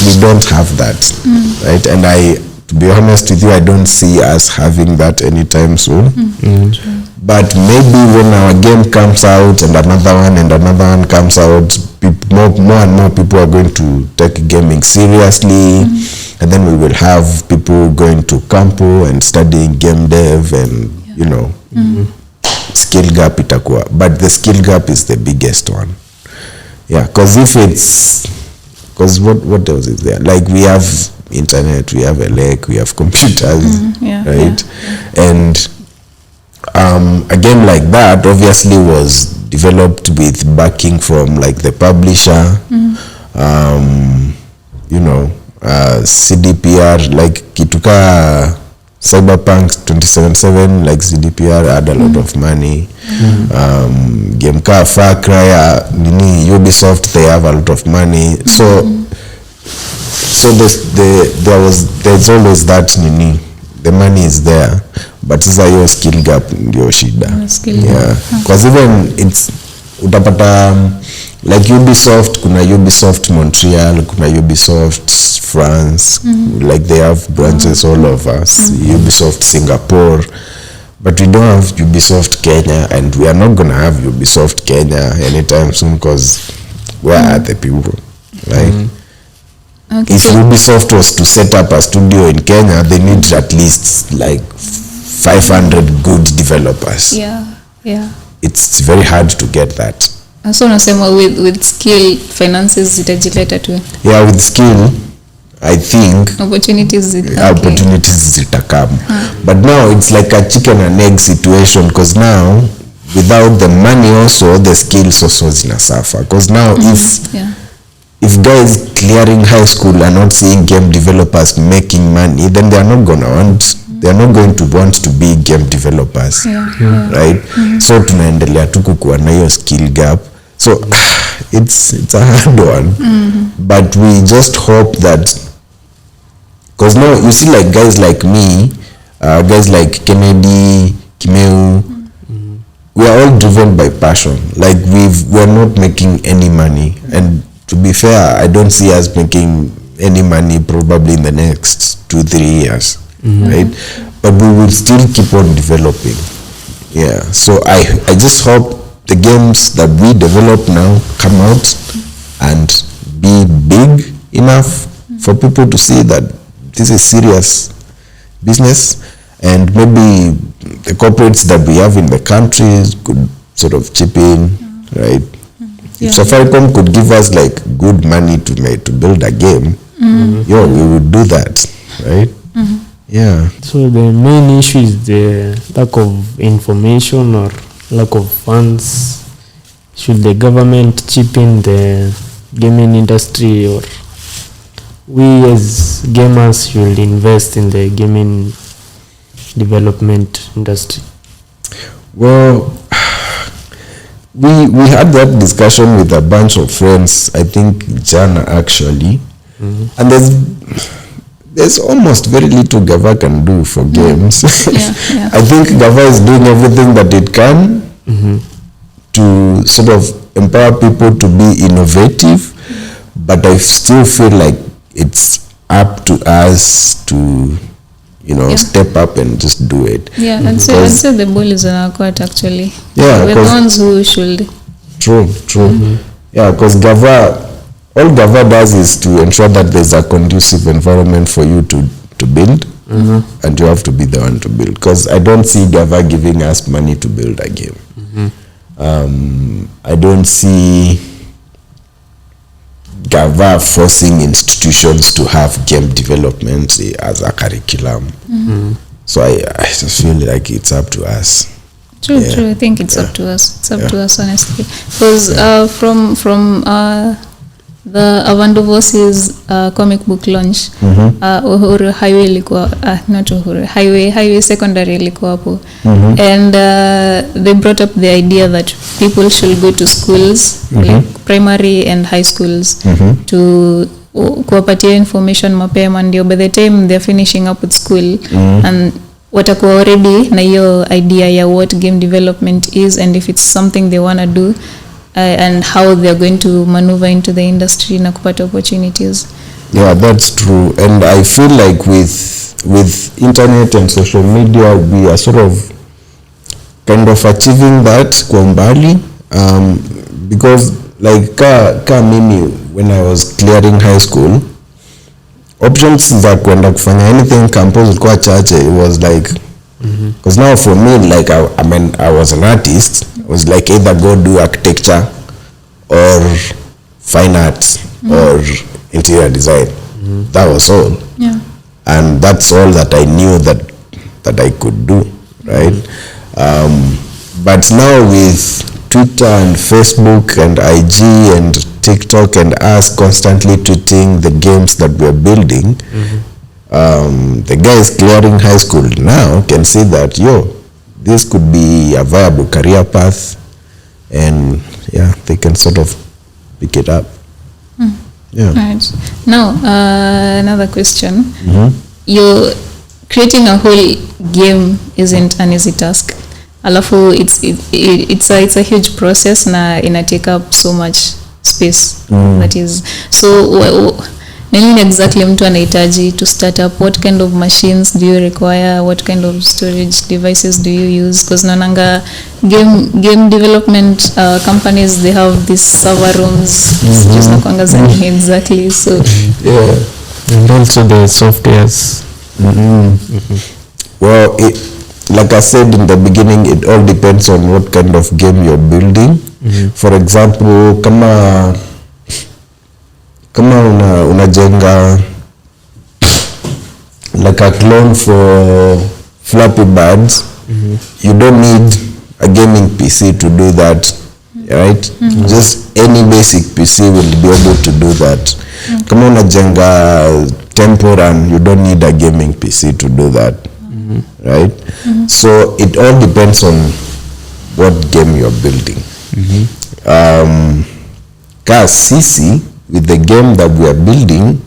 We don't have that, right? And to be honest with you, I don't see us having that anytime soon. But maybe when our game comes out and another one comes out, more and more people are going to take gaming seriously, and then we will have people going to campo and studying game dev, and you know, skill gap itakuwa. But the skill gap is the biggest one. Yeah, because what else is there? Like we have internet, we have a lake, we have computers, right? And a game like that obviously was developed with backing from like the publisher, you know, CDPR, like kituka Cyberpunk 2077, like CDPR had a lot of money. Game ka Far Cry, Ubisoft, they have a lot of money. So there's always that nini. The money is there, but sasa hiyo skill gap ndio shida. Because even it's utapata like Ubisoft, kuna Ubisoft Montreal, kuna Ubisoft France, like they have branches all over us. Ubisoft Singapore, but we don't have Ubisoft Kenya, and we are not gonna have Ubisoft Kenya anytime soon, because where are the people, right? If Ubisoft was to set up a studio in Kenya, they need at least like 500 good developers. It's very hard to get that. So unasema with skill finances zitajileta tu. Yeah, with skill I think opportunities zitakam. But now it's like a chicken and egg situation, because now without the money also the skills also zinasuffer, because now if guys clearing high school are not seeing game developers making money, then they are not going to want to be game developers, right? So tunaendelea tu kukuwa na hiyo skill gap. So it's a hard one, but we just hope that, because now you see like guys like me, guys like Kennedy, Kimeu, we are all driven by passion. Like we're not making any money, and to be fair, I don't see us making any money probably in the next 2-3 years, right? But we will still keep on developing. Yeah, so I just hope the games that we develop now come out and be big enough for people to see that this is serious business, and maybe the corporates that we have in the countries could sort of chip in, right? If Safaricom could give us like good money to build a game, we would do that, right? Yeah. So the main issue is the lack of information or lack of funds. Should the government chip in the gaming industry, or we as gamers should invest in the gaming development industry? Well, we had that discussion with a bunch of friends, I think Jana actually, and there's almost very little Gava can do for games. I think Gava is doing everything that it can, to sort of empower people to be innovative, but I still feel like it's up to us to, step up and just do it. Yeah, I'd say the ball is on our court actually. Yeah, we're the ones who should. True. Yeah, because all Gava does is to ensure that there's a conducive environment for you to build, and you have to be the one to build. Because I don't see Gava giving us money to build a game. I don't see Gava forcing institutions to have game development as a curriculum. So I just feel like it's up to us. True. I think it's up to us. It's up to us, honestly. Because from the Avandovos's comic book launch, Uhuru Highway ilikuwa not Uhuru Highway Secondary ilikuwa hapo, and they brought up the idea that people should go to schools, like primary and high schools, to kuwapatia information mapema, ndio by the time they're finishing up with school and watakuwa already na hiyo idea ya what game development is, and if it's something they want to do, and how they're going to maneuver into the industry na kupata opportunities. Yeah, that's true. And I feel like with internet and social media, we are sort of kind of achieving that kwa mbali, because like ka mimi when I was clearing high school, options za kwenda kufanya anything campus ilikuwa chache. It was like because now for me, like I was an artist. It was like either go do architecture or fine arts or interior design. That was all. Yeah. And that's all that I knew that I could do, right? But now with Twitter and Facebook and IG and TikTok and us constantly tweeting the games that we're building, the guys clearing high school now can see that, this could be a viable career path, and they can sort of pick it up. Yeah. Right. Now, another question. You're creating a whole game isn't an easy task. Alafu it's a huge process na ina take up so much space. That is so. Nini exactly mtu anahitaji to start up? What kind of machines do you require? What kind of storage devices do you use? Because nananga game development companies, they have these server rooms. Just nakwanga zani exactly. So and also the softwares. Well, like I said in the beginning, it all depends on what kind of game you're building. For example, kama unajenga like a clone for Flappy Birds, you don't need a gaming PC to do that, right? Just any basic PC will be able to do that. Kama unajenga Temple Run, you don't need a gaming PC to do that, right? So it all depends on what game you're building. Sisi, with the game that we are building,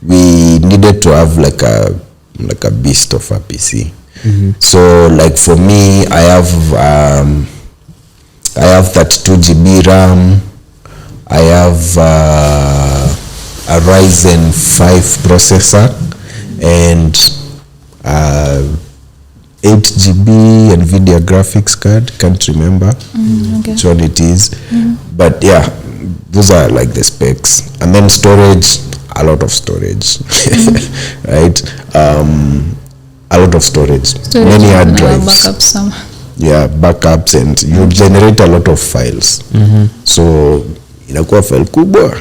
we needed to have like a beast of a PC. So like for me, I have 32 GB RAM. I have a Ryzen 5 processor and 8 GB NVIDIA graphics card. Can't remember which one it is, but yeah, those are like the specs. And then storage, a lot of storage, right? A lot of storage, many hard drives, backups, and you generate a lot of files. So inakuwa file kubwa.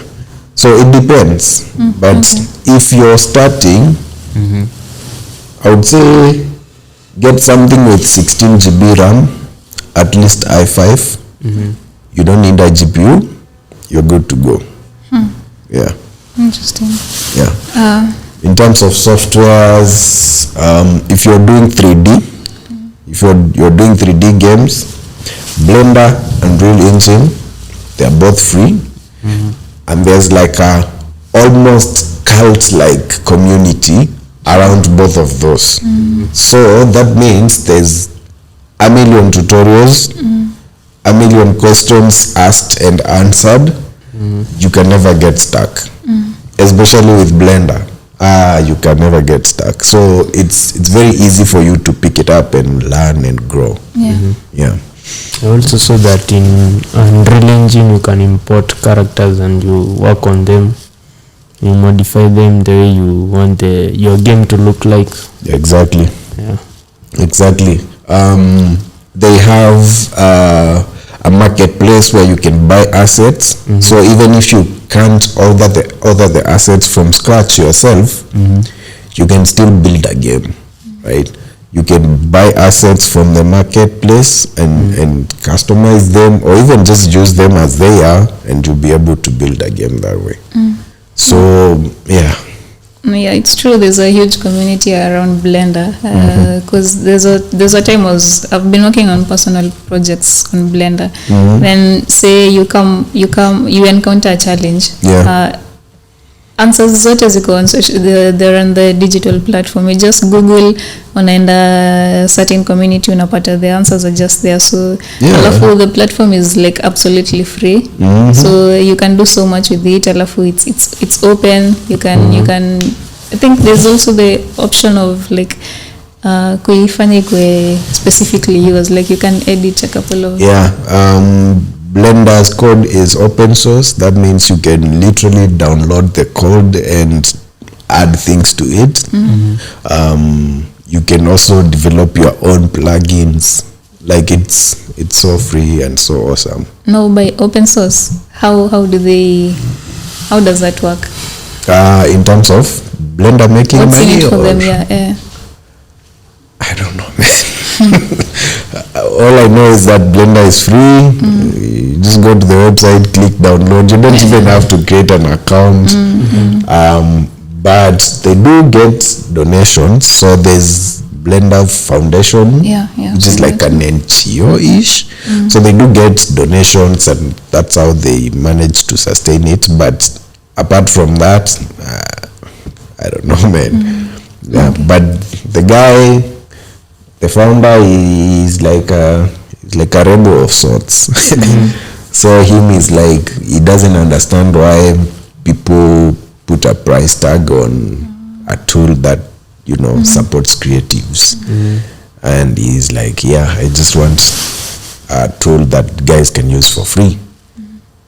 So it depends, but if you're starting, I would say get something with 16 GB RAM, at least i5. You don't need a GPU. You're good to go. Yeah. Interesting. Yeah. In terms of softwares, if you're doing 3D, if you're doing 3D games, Blender and Unreal Engine, they're both free. And there's like a almost cult-like community around both of those. So that means there's a million tutorials a million questions asked and answered, you can never get stuck. Especially with Blender, you can never get stuck. So it's very easy for you to pick it up and learn and grow. Yeah. I also saw that in Unreal Engine you can import characters and you work on them. You modify them the way you want your game to look like. Exactly. Yeah. Exactly. They have a marketplace where you can buy assets. So even if you can't order the assets from scratch yourself, you can still build a game, right? You can buy assets from the marketplace and customize them, or even just use them as they are, and you'll be able to build a game that way. So yeah, it's true. There's a huge community around Blender because there's a time I've been working on personal projects on Blender. Then say you encounter a challenge. Answers zote ziko on they're on the digital platform. You just Google unaenda certain community unapata the answers are just there. So alafu the platform is like absolutely free. So you can do so much with it. Alafu it's open. You can I think there's also the option of like kuifanya kwe specifically yours, like you can edit a couple of Blender's code is open source. That means you can literally download the code and add things to it. You can also develop your own plugins. Like it's so free and so awesome. No, by open source, how does that work? In terms of Blender making what's money, in it for or them? Yeah. I don't know, man. All I know is that Blender is free. You just go to the website, click download. You don't even have to create an account. But they do get donations. So there's Blender Foundation, which is like an NGO-ish. So they do get donations, and that's how they manage to sustain it. But apart from that, I don't know, man. But the guy, the founder, is like a rebel of sorts. So him is like, he doesn't understand why people put a price tag on a tool that supports creatives. And he's like, I just want a tool that guys can use for free.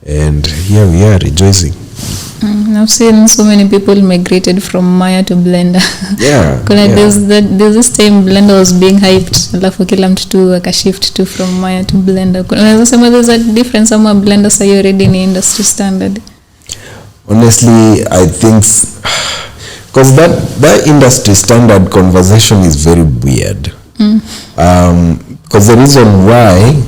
And here we are rejoicing. I've seen so many people migrated from Maya to Blender. There's this time Blender was being hyped, alafu kila mtu tu akashift to from Maya to Blender. Unaweza sema there's a difference ama Blender say already in industry standard? Honestly, I think because that industry standard conversation is very weird. Because the reason why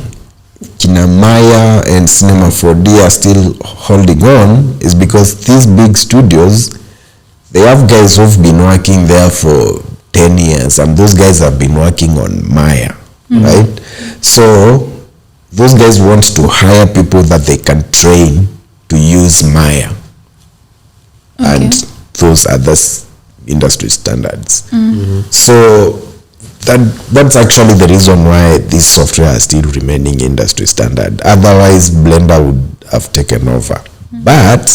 Kina Maya and Cinema 4D are still holding on is because these big studios, they have guys who've been working there for 10 years, and those guys have been working on Maya, right? So those guys want to hire people that they can train to use Maya and those other industry standards. So that's actually the reason why this software is still remaining industry standard. Otherwise, Blender would have taken over. But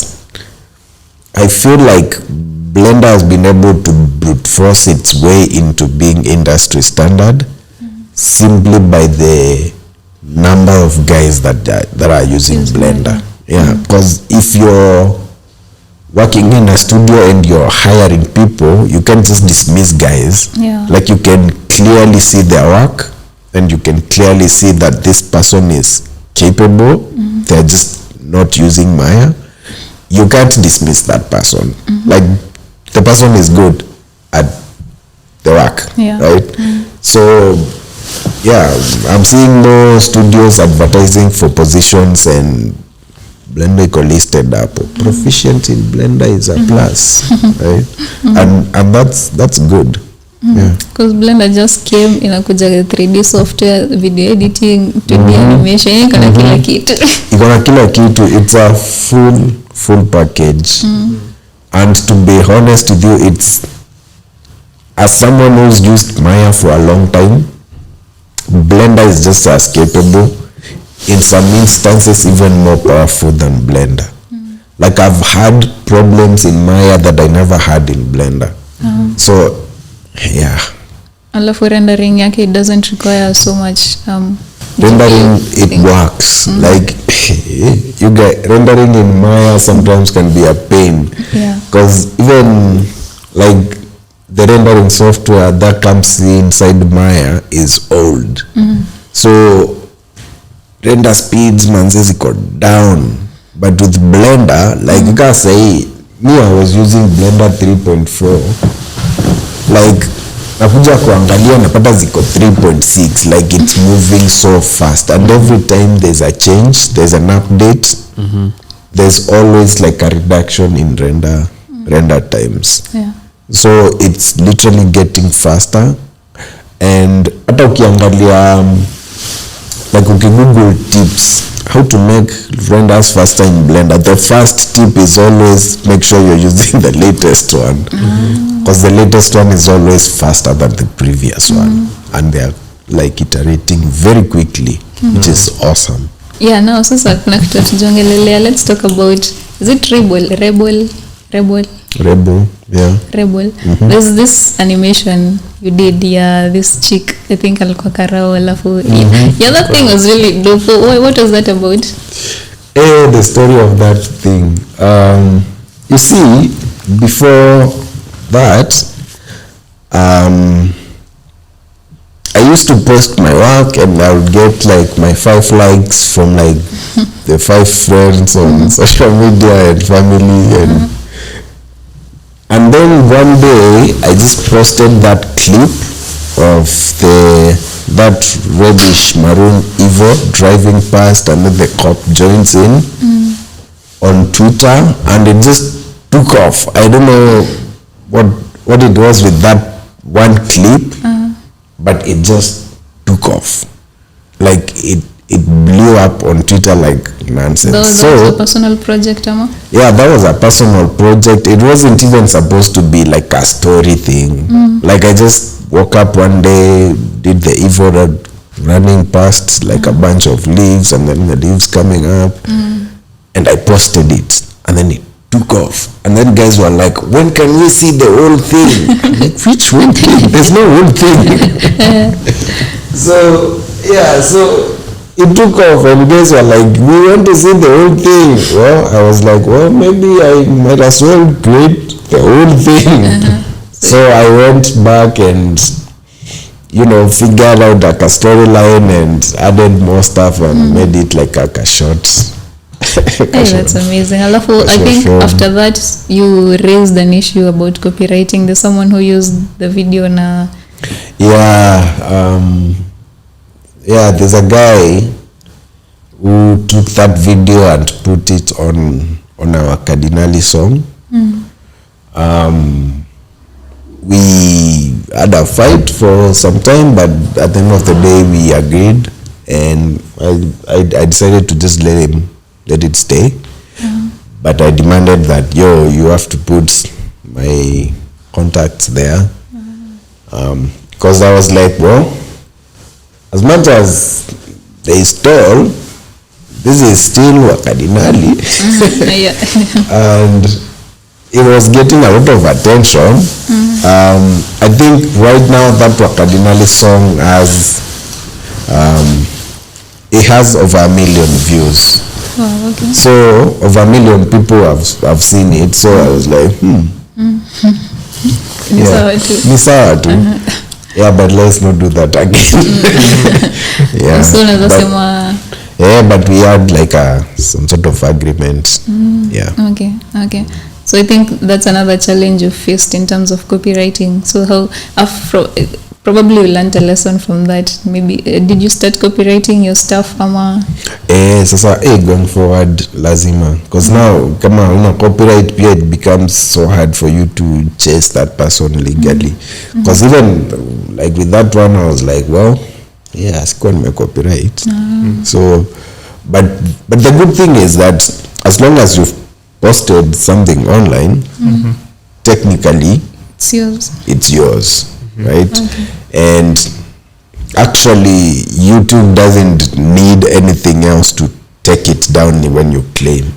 I feel like Blender has been able to brute force its way into being industry standard simply by the number of guys that are using Blender. Because if you're working in a studio and you're hiring people, you can't just dismiss guys. Like, you can clearly see their work, and you can clearly see that this person is capable. They're just not using Maya. You can't dismiss that person. Like, the person is good at the work, right? So I'm seeing more studios advertising for positions, and Blender iko listed up. Proficient in Blender is a plus, right? And that's good. Because Blender just came inakuja 3D software, video editing, 2D animation, iko na kila kitu. Iko na kila kitu. It's a full package. And to be honest with you, it's, as someone who's used Maya for a long time, Blender is just as capable. in some instances even more powerful than Blender. Like I've had problems in Maya that I never had in Blender. So yeah. Alafu rendering yake, it doesn't require so much rendering, it works. Like you get rendering in Maya sometimes can be a pain, because even like the rendering software that comes inside Maya is old. So render speeds manze ziko down, but with Blender, like you can say, me I was using Blender 3.4, like nakuja kuangalia napata ziko 3.6, like it's moving so fast, and every time there's a change, there's an update, there's always like a reduction in render times. So it's literally getting faster. And hata ukiangalia like Google tips how to make renders faster in Blender, the first tip is always make sure you're using the latest one, because the latest one is always faster than the previous one, and they're like iterating very quickly, which is awesome. Now sasa kuna kitu tujongelelea. Let's talk about, is it Rebel, yeah. Rebel. There's this animation you did, this chick, I think alikuwa karao alafu that thing was really dope. What was that about? The story of that thing, you see, before that, I used to post my work and I would get like my 5 likes from like the 5 friends on social media and family, and then one day I just posted that clip of that reddish maroon Evo driving past and then the cop joins in on Twitter, and it just took off. I don't know what it was with that one clip, but it just took off. Like it blew up on Twitter like nonsense. That was a personal project, Ama? Yeah, that was a personal project. It wasn't even supposed to be like a story thing. Like I just woke up one day, did the Evo running past like a bunch of leaves, and then the leaves coming up, and I posted it, and then it took off. And then guys were like, when can we see the whole thing? I'm like, which whole thing? There's no whole thing. So it took off, and guys were like, we want to see the whole thing. Well, I was like, well, maybe I might as well create the whole thing. So I went back and, figured out like a storyline and added more stuff and made it like a short. That's amazing. I think after that you raised an issue about copywriting. There's someone who used the video na. There's a guy who took that video and put it on our Cardinali song. We had a fight for some time, but at the end of the day we agreed, and I decided to just let it stay. But I demanded that you have to put my contacts there, because I was like, well, as much as they stole, this is still Wakadinali. And it was getting a lot of attention. I think right now that Wakadinali song has over 1 million views. Wow, okay. So over 1 million people have seen it. So I was like, Nisawa too. Yeah, but let's not do that again. But we had like some sort of agreement. Okay. So I think that's another challenge you faced in terms of copywriting. So probably you learned a lesson from that. Maybe did you start copywriting your stuff, Ama? Going forward lazima, because now kama una copyright pia it becomes so hard for you to chase that person legally, because even like with that one I was like, well, sikuwa nime copyright. So but the good thing is that as long as you've posted something online, technically it's yours, right? Okay. And actually YouTube doesn't need anything else to take it down when you claim.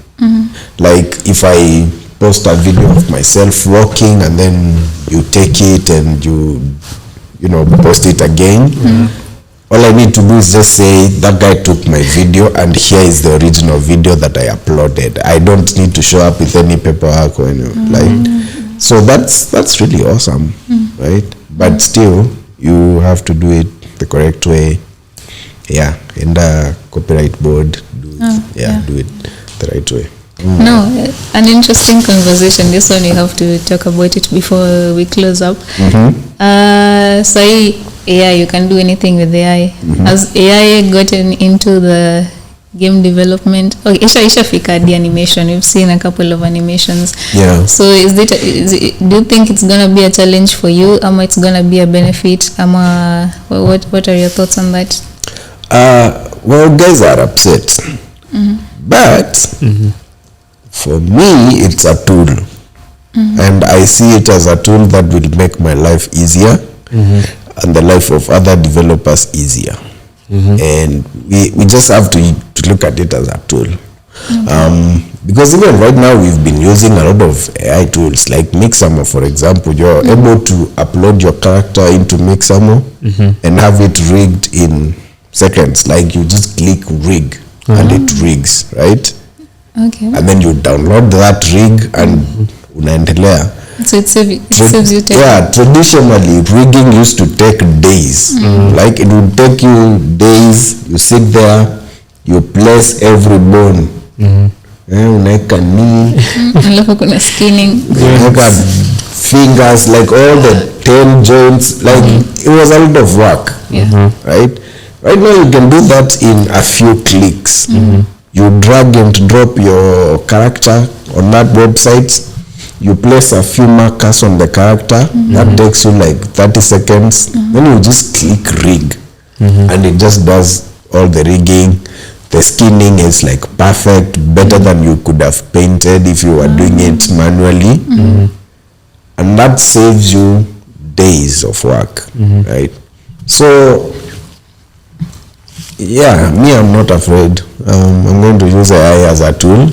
Like if I post a video of myself walking and then you take it and you know, post it again, all I need to do is just say that guy took my video and here is the original video that I uploaded. I don't need to show up with any paperwork or anything. Like, so that's really awesome, right? But still, you have to do it the correct way. Yeah, in the copyright board, do it the right way. No, an interesting conversation. This one you have to talk about it before we close up. So AI, you can do anything with AI. Has AI gotten into the game development? Okay, Isha fika the animation. We've seen a couple of animations. Yeah. So is it, do you think it's gonna be a challenge for you, or it's gonna be a benefit? What are your thoughts on that? Well, guys are upset, but for me, it's a tool, and I see it as a tool that will make my life easier and the life of other developers easier. And we just have to look at it as a tool. Because even right now, we've been using a lot of AI tools, like Mixamo, for example. You're able to upload your character into Mixamo and have it rigged in seconds. Like you just click rig and it rigs, right? Okay. And then you download that rig and unaendelea. So it saves you time. Yeah, traditionally rigging used to take days. Like it would take you days. You sit there, you place every bone. Unaweka knee, Alafu kuna skinning. unaweka fingers, like all the 10 joints. Like it was a lot of work. Right now you can do that in a few clicks. You drag and drop your character on that website. You place a few markers on the character. That takes you like 30 seconds. Then you just click rig. And it just does all the rigging. The skinning is like perfect, better than you could have painted if you were doing it manually. And that saves you days of work, right? So, yeah, me, I'm not afraid. I'm going to use AI as a tool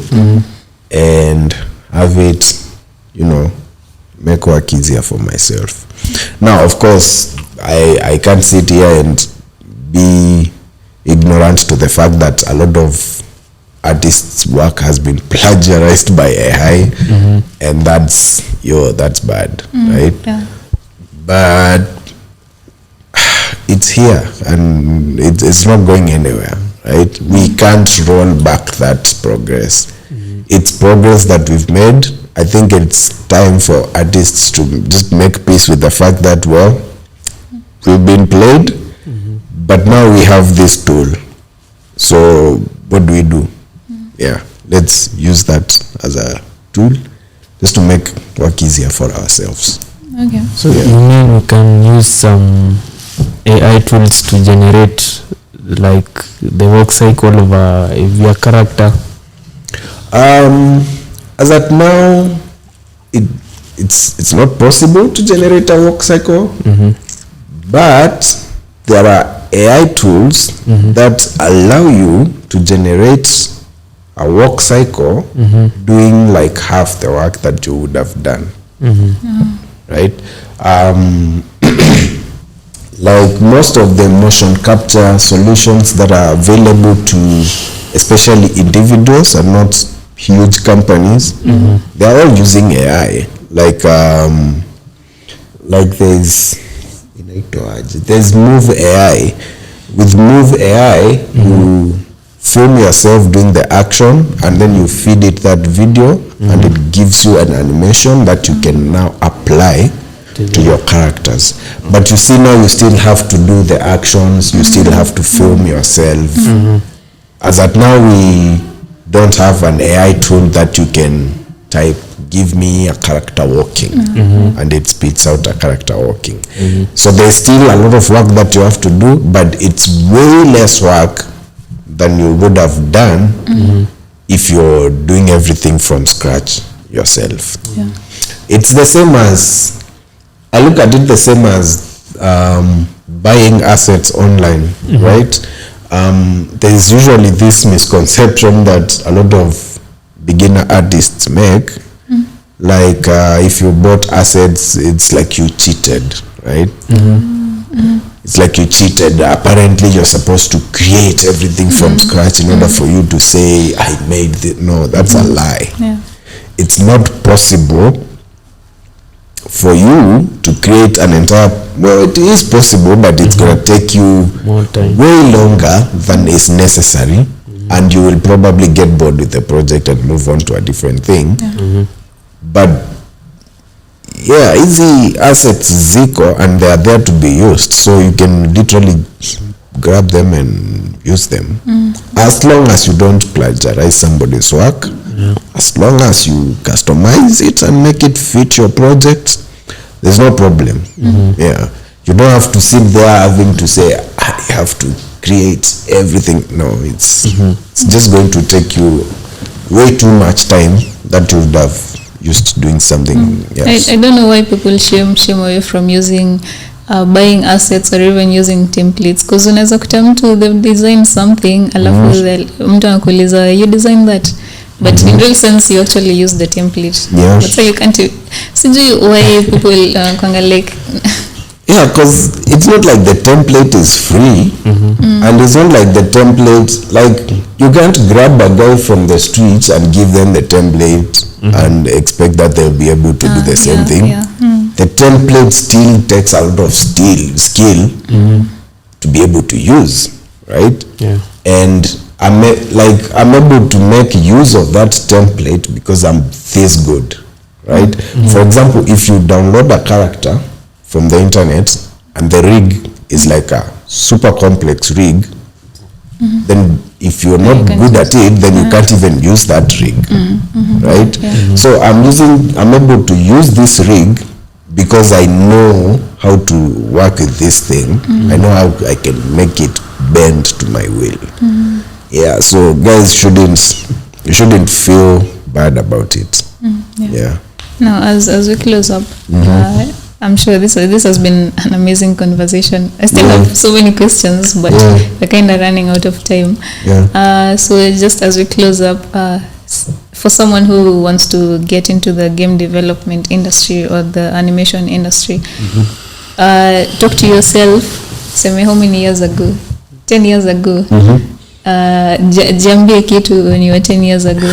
and have it, you know, make work easier for myself. Now, of course, I can't sit here and be ignorant to the fact that a lot of artists' work has been plagiarized by AI, and that's bad, right? Yeah. But it's here and it's not going anywhere, right? We can't roll back that progress. It's progress that we've made. I think it's time for artists to just make peace with the fact that, well, we've been played, but now we have this tool. So what do? Yeah, let's use that as a tool just to make work easier for ourselves. Okay. So you mean we can use some AI tools to generate like the work cycle of a character? As at now, it's not possible to generate a work cycle, but there are AI tools that allow you to generate a work cycle doing like half the work that you would have done, right? Like most of the motion capture solutions that are available to especially individuals and not huge companies, they're all using AI. Like there's Move AI. With Move AI, you film yourself doing the action and then you feed it that video and it gives you an animation that you can now apply to your characters. But you see, now you still have to do the actions, you still have to film yourself. As at now, we don't have an AI tool that you can type, give me a character walking, and it spits out a character walking. So there's still a lot of work that you have to do, but it's way less work than you would have done if you're doing everything from scratch yourself. It's the same as, I look at it the same as buying assets online, right? There is usually this misconception that a lot of beginner artists make, like if you bought assets, it's like you cheated, right? It's like you cheated. Apparently, you're supposed to create everything from scratch in order for you to say, I made it. No, that's a lie. Yeah. It's not possible for you to create an entire, well, it is possible, but it's going to take you more time, way longer than is necessary, and you will probably get bored with the project and move on to a different thing. But yeah, easy assets ziko, and they are there to be used, so you can literally grab them and use them, as long as you don't plagiarize somebody's work. As long as you customize it and make it fit your project, there's no problem. Yeah, you don't have to sit there having to say, I have to create everything. No, it's just going to take you way too much time that you would have used doing something else. I don't know why people shame away from using buying assets or even using templates, because unaweza kuta mtu they've designed something alafu mtu anakuuliza you designed that, but in real sense you actually use the template. That's why you can't sijui why people kwanga like yeah, because it's not like the template is free, and it's not like the template, like you can't grab a guy from the streets and give them the template and expect that they'll be able to do the same thing. The template still takes a lot of skill to be able to use, right? And I'm able to make use of that template because I'm this good, right? For example, if you download a character from the internet and the rig is like a super complex rig, then if you're not good at it, then you can't even use that rig, right? So I'm able to use this rig because I know how to work with this thing. I know how I can make it bend to my will. Yeah, so guys shouldn't feel bad about it. Now, as we close up, I'm sure this has been an amazing conversation. I still have so many questions, but we're kind of running out of time. So just as we close up, for someone who wants to get into the game development industry or the animation industry, talk to yourself. Say how many years ago? 10 years ago. Jiambie kitu when you were 10 years ago.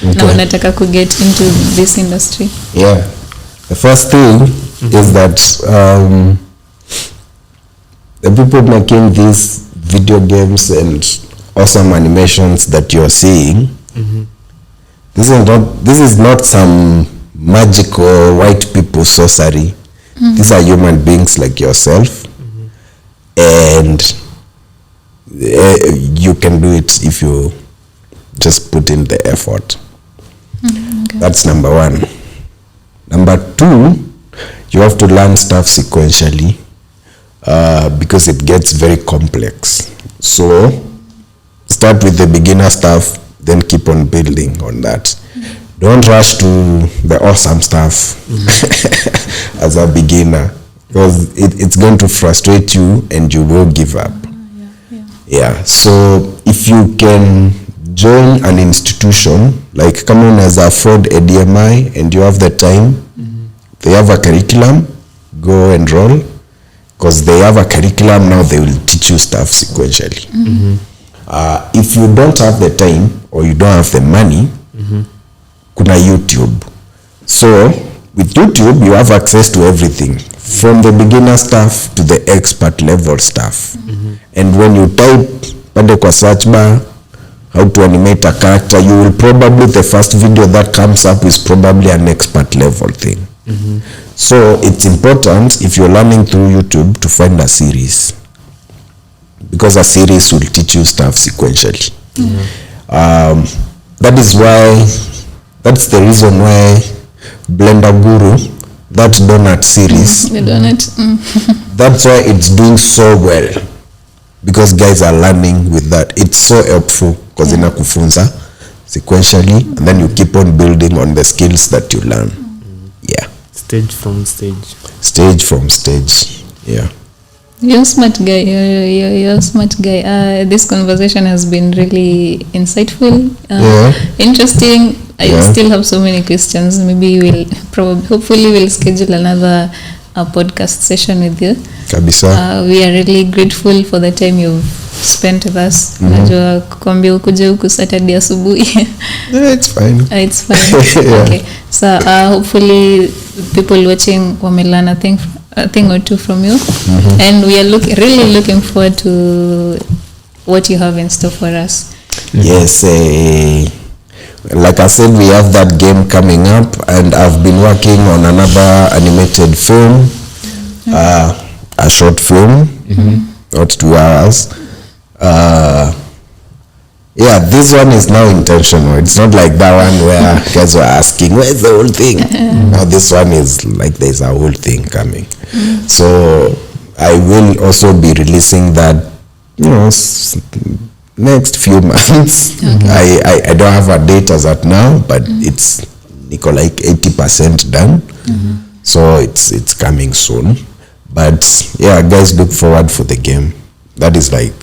Na unataka to get into this industry. Yeah. The first thing is that the people making these video games and awesome animations that you're seeing, this is not some magical white people sorcery. These are human beings like yourself, and you can do it if you just put in the effort. That's number one. Number two, you have to learn stuff sequentially because it gets very complex. So start with the beginner stuff, then keep on building on that. Don't rush to the awesome stuff as a beginner, because it's going to frustrate you and you will give up. So if you can join an institution, like come on as afford ADMI and you have the time, they have a curriculum, go enroll, because they have a curriculum. Now they will teach you stuff sequentially. If you don't have the time or you don't have the money, kuna YouTube. So with YouTube you have access to everything from the beginner stuff to the expert level stuff. And when you type pande kwa search bar how to animate a character, you will probably, the first video that comes up is probably an expert level thing. So it's important, if you're learning through YouTube, to find a series, because a series will teach you stuff sequentially. That's the reason why Blender Guru, that donut series, The donut. that's why it's doing so well, because guys are learning with that. It's so helpful because inakufunza sequentially, and then you keep on building on the skills that you learn. Stage from stage. Stage from stage. You're a smart guy. You're a smart guy. This conversation has been really insightful, interesting. I still have so many questions. Maybe hopefully we'll schedule another podcast session with you. Kabisa. We are really grateful for the time you've spent with us. Najua kukwambia ukuje huku Saturday asubuhi. Yeah, it's fine. It's fine. Yeah. Okay. So hopefully people watching wamelan a thing or two from you. And we are really looking forward to what you have in store for us. Yes, like I said, we have that game coming up, and I've been working on another animated film, a short film, not 2 hours. Yeah, this one is now intentional. It's not like that one where guys were asking, where's the whole thing? Now this one is like there's a whole thing coming. So I will also be releasing that, next few months. I don't have a date as at now, but it's like 80% done. So it's coming soon. But yeah, guys, look forward for the game. That is like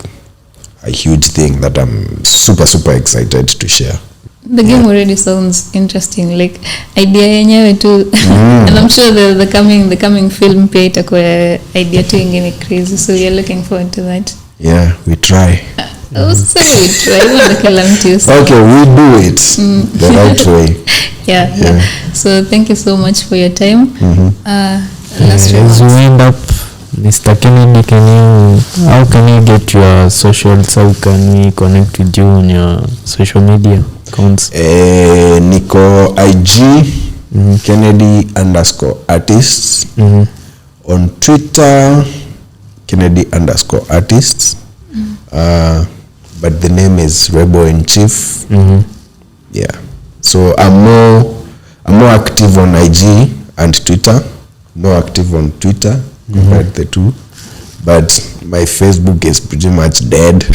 a huge thing that I'm super excited to share. The game already sounds interesting, like idea yenyewe tu. And I'm sure the coming film pia itakuwa idea tu ingine crazy, so we're looking forward to that. Yeah, we try. So we try. Okay, we do it the right way. Yeah. So thank you so much for your time. As we end up, Mr. Kennedy, how can you get your socials? How can we connect with you on your social media accounts? Nico IG, Kennedy_artists. On Twitter, Kennedy_artists. But the name is Rebel in Chief. Yeah. So I'm more active on IG and Twitter. More active on Twitter compared the two. But my Facebook is pretty much dead.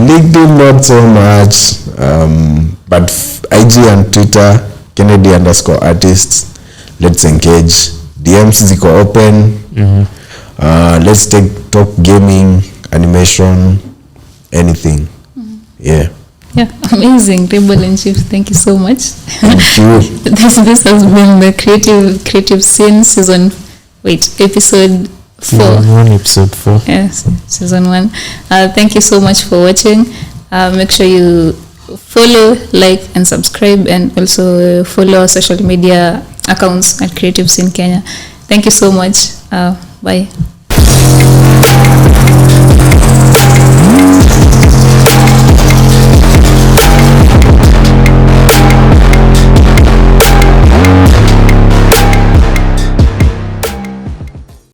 LinkedIn not so much. But IG and Twitter, Kennedy_artists. Let's engage. DMs ziko open. Let's talk gaming, animation, anything. Yeah, amazing. Rebel in Chief, thank you so much. Thank you. This has been the creative scene episode 4. Episode 4. Yes, season 1. Thank you so much for watching. Make sure you follow, like, and subscribe, and also follow our social media accounts at Creative Scene Kenya. Thank you so much. Bye.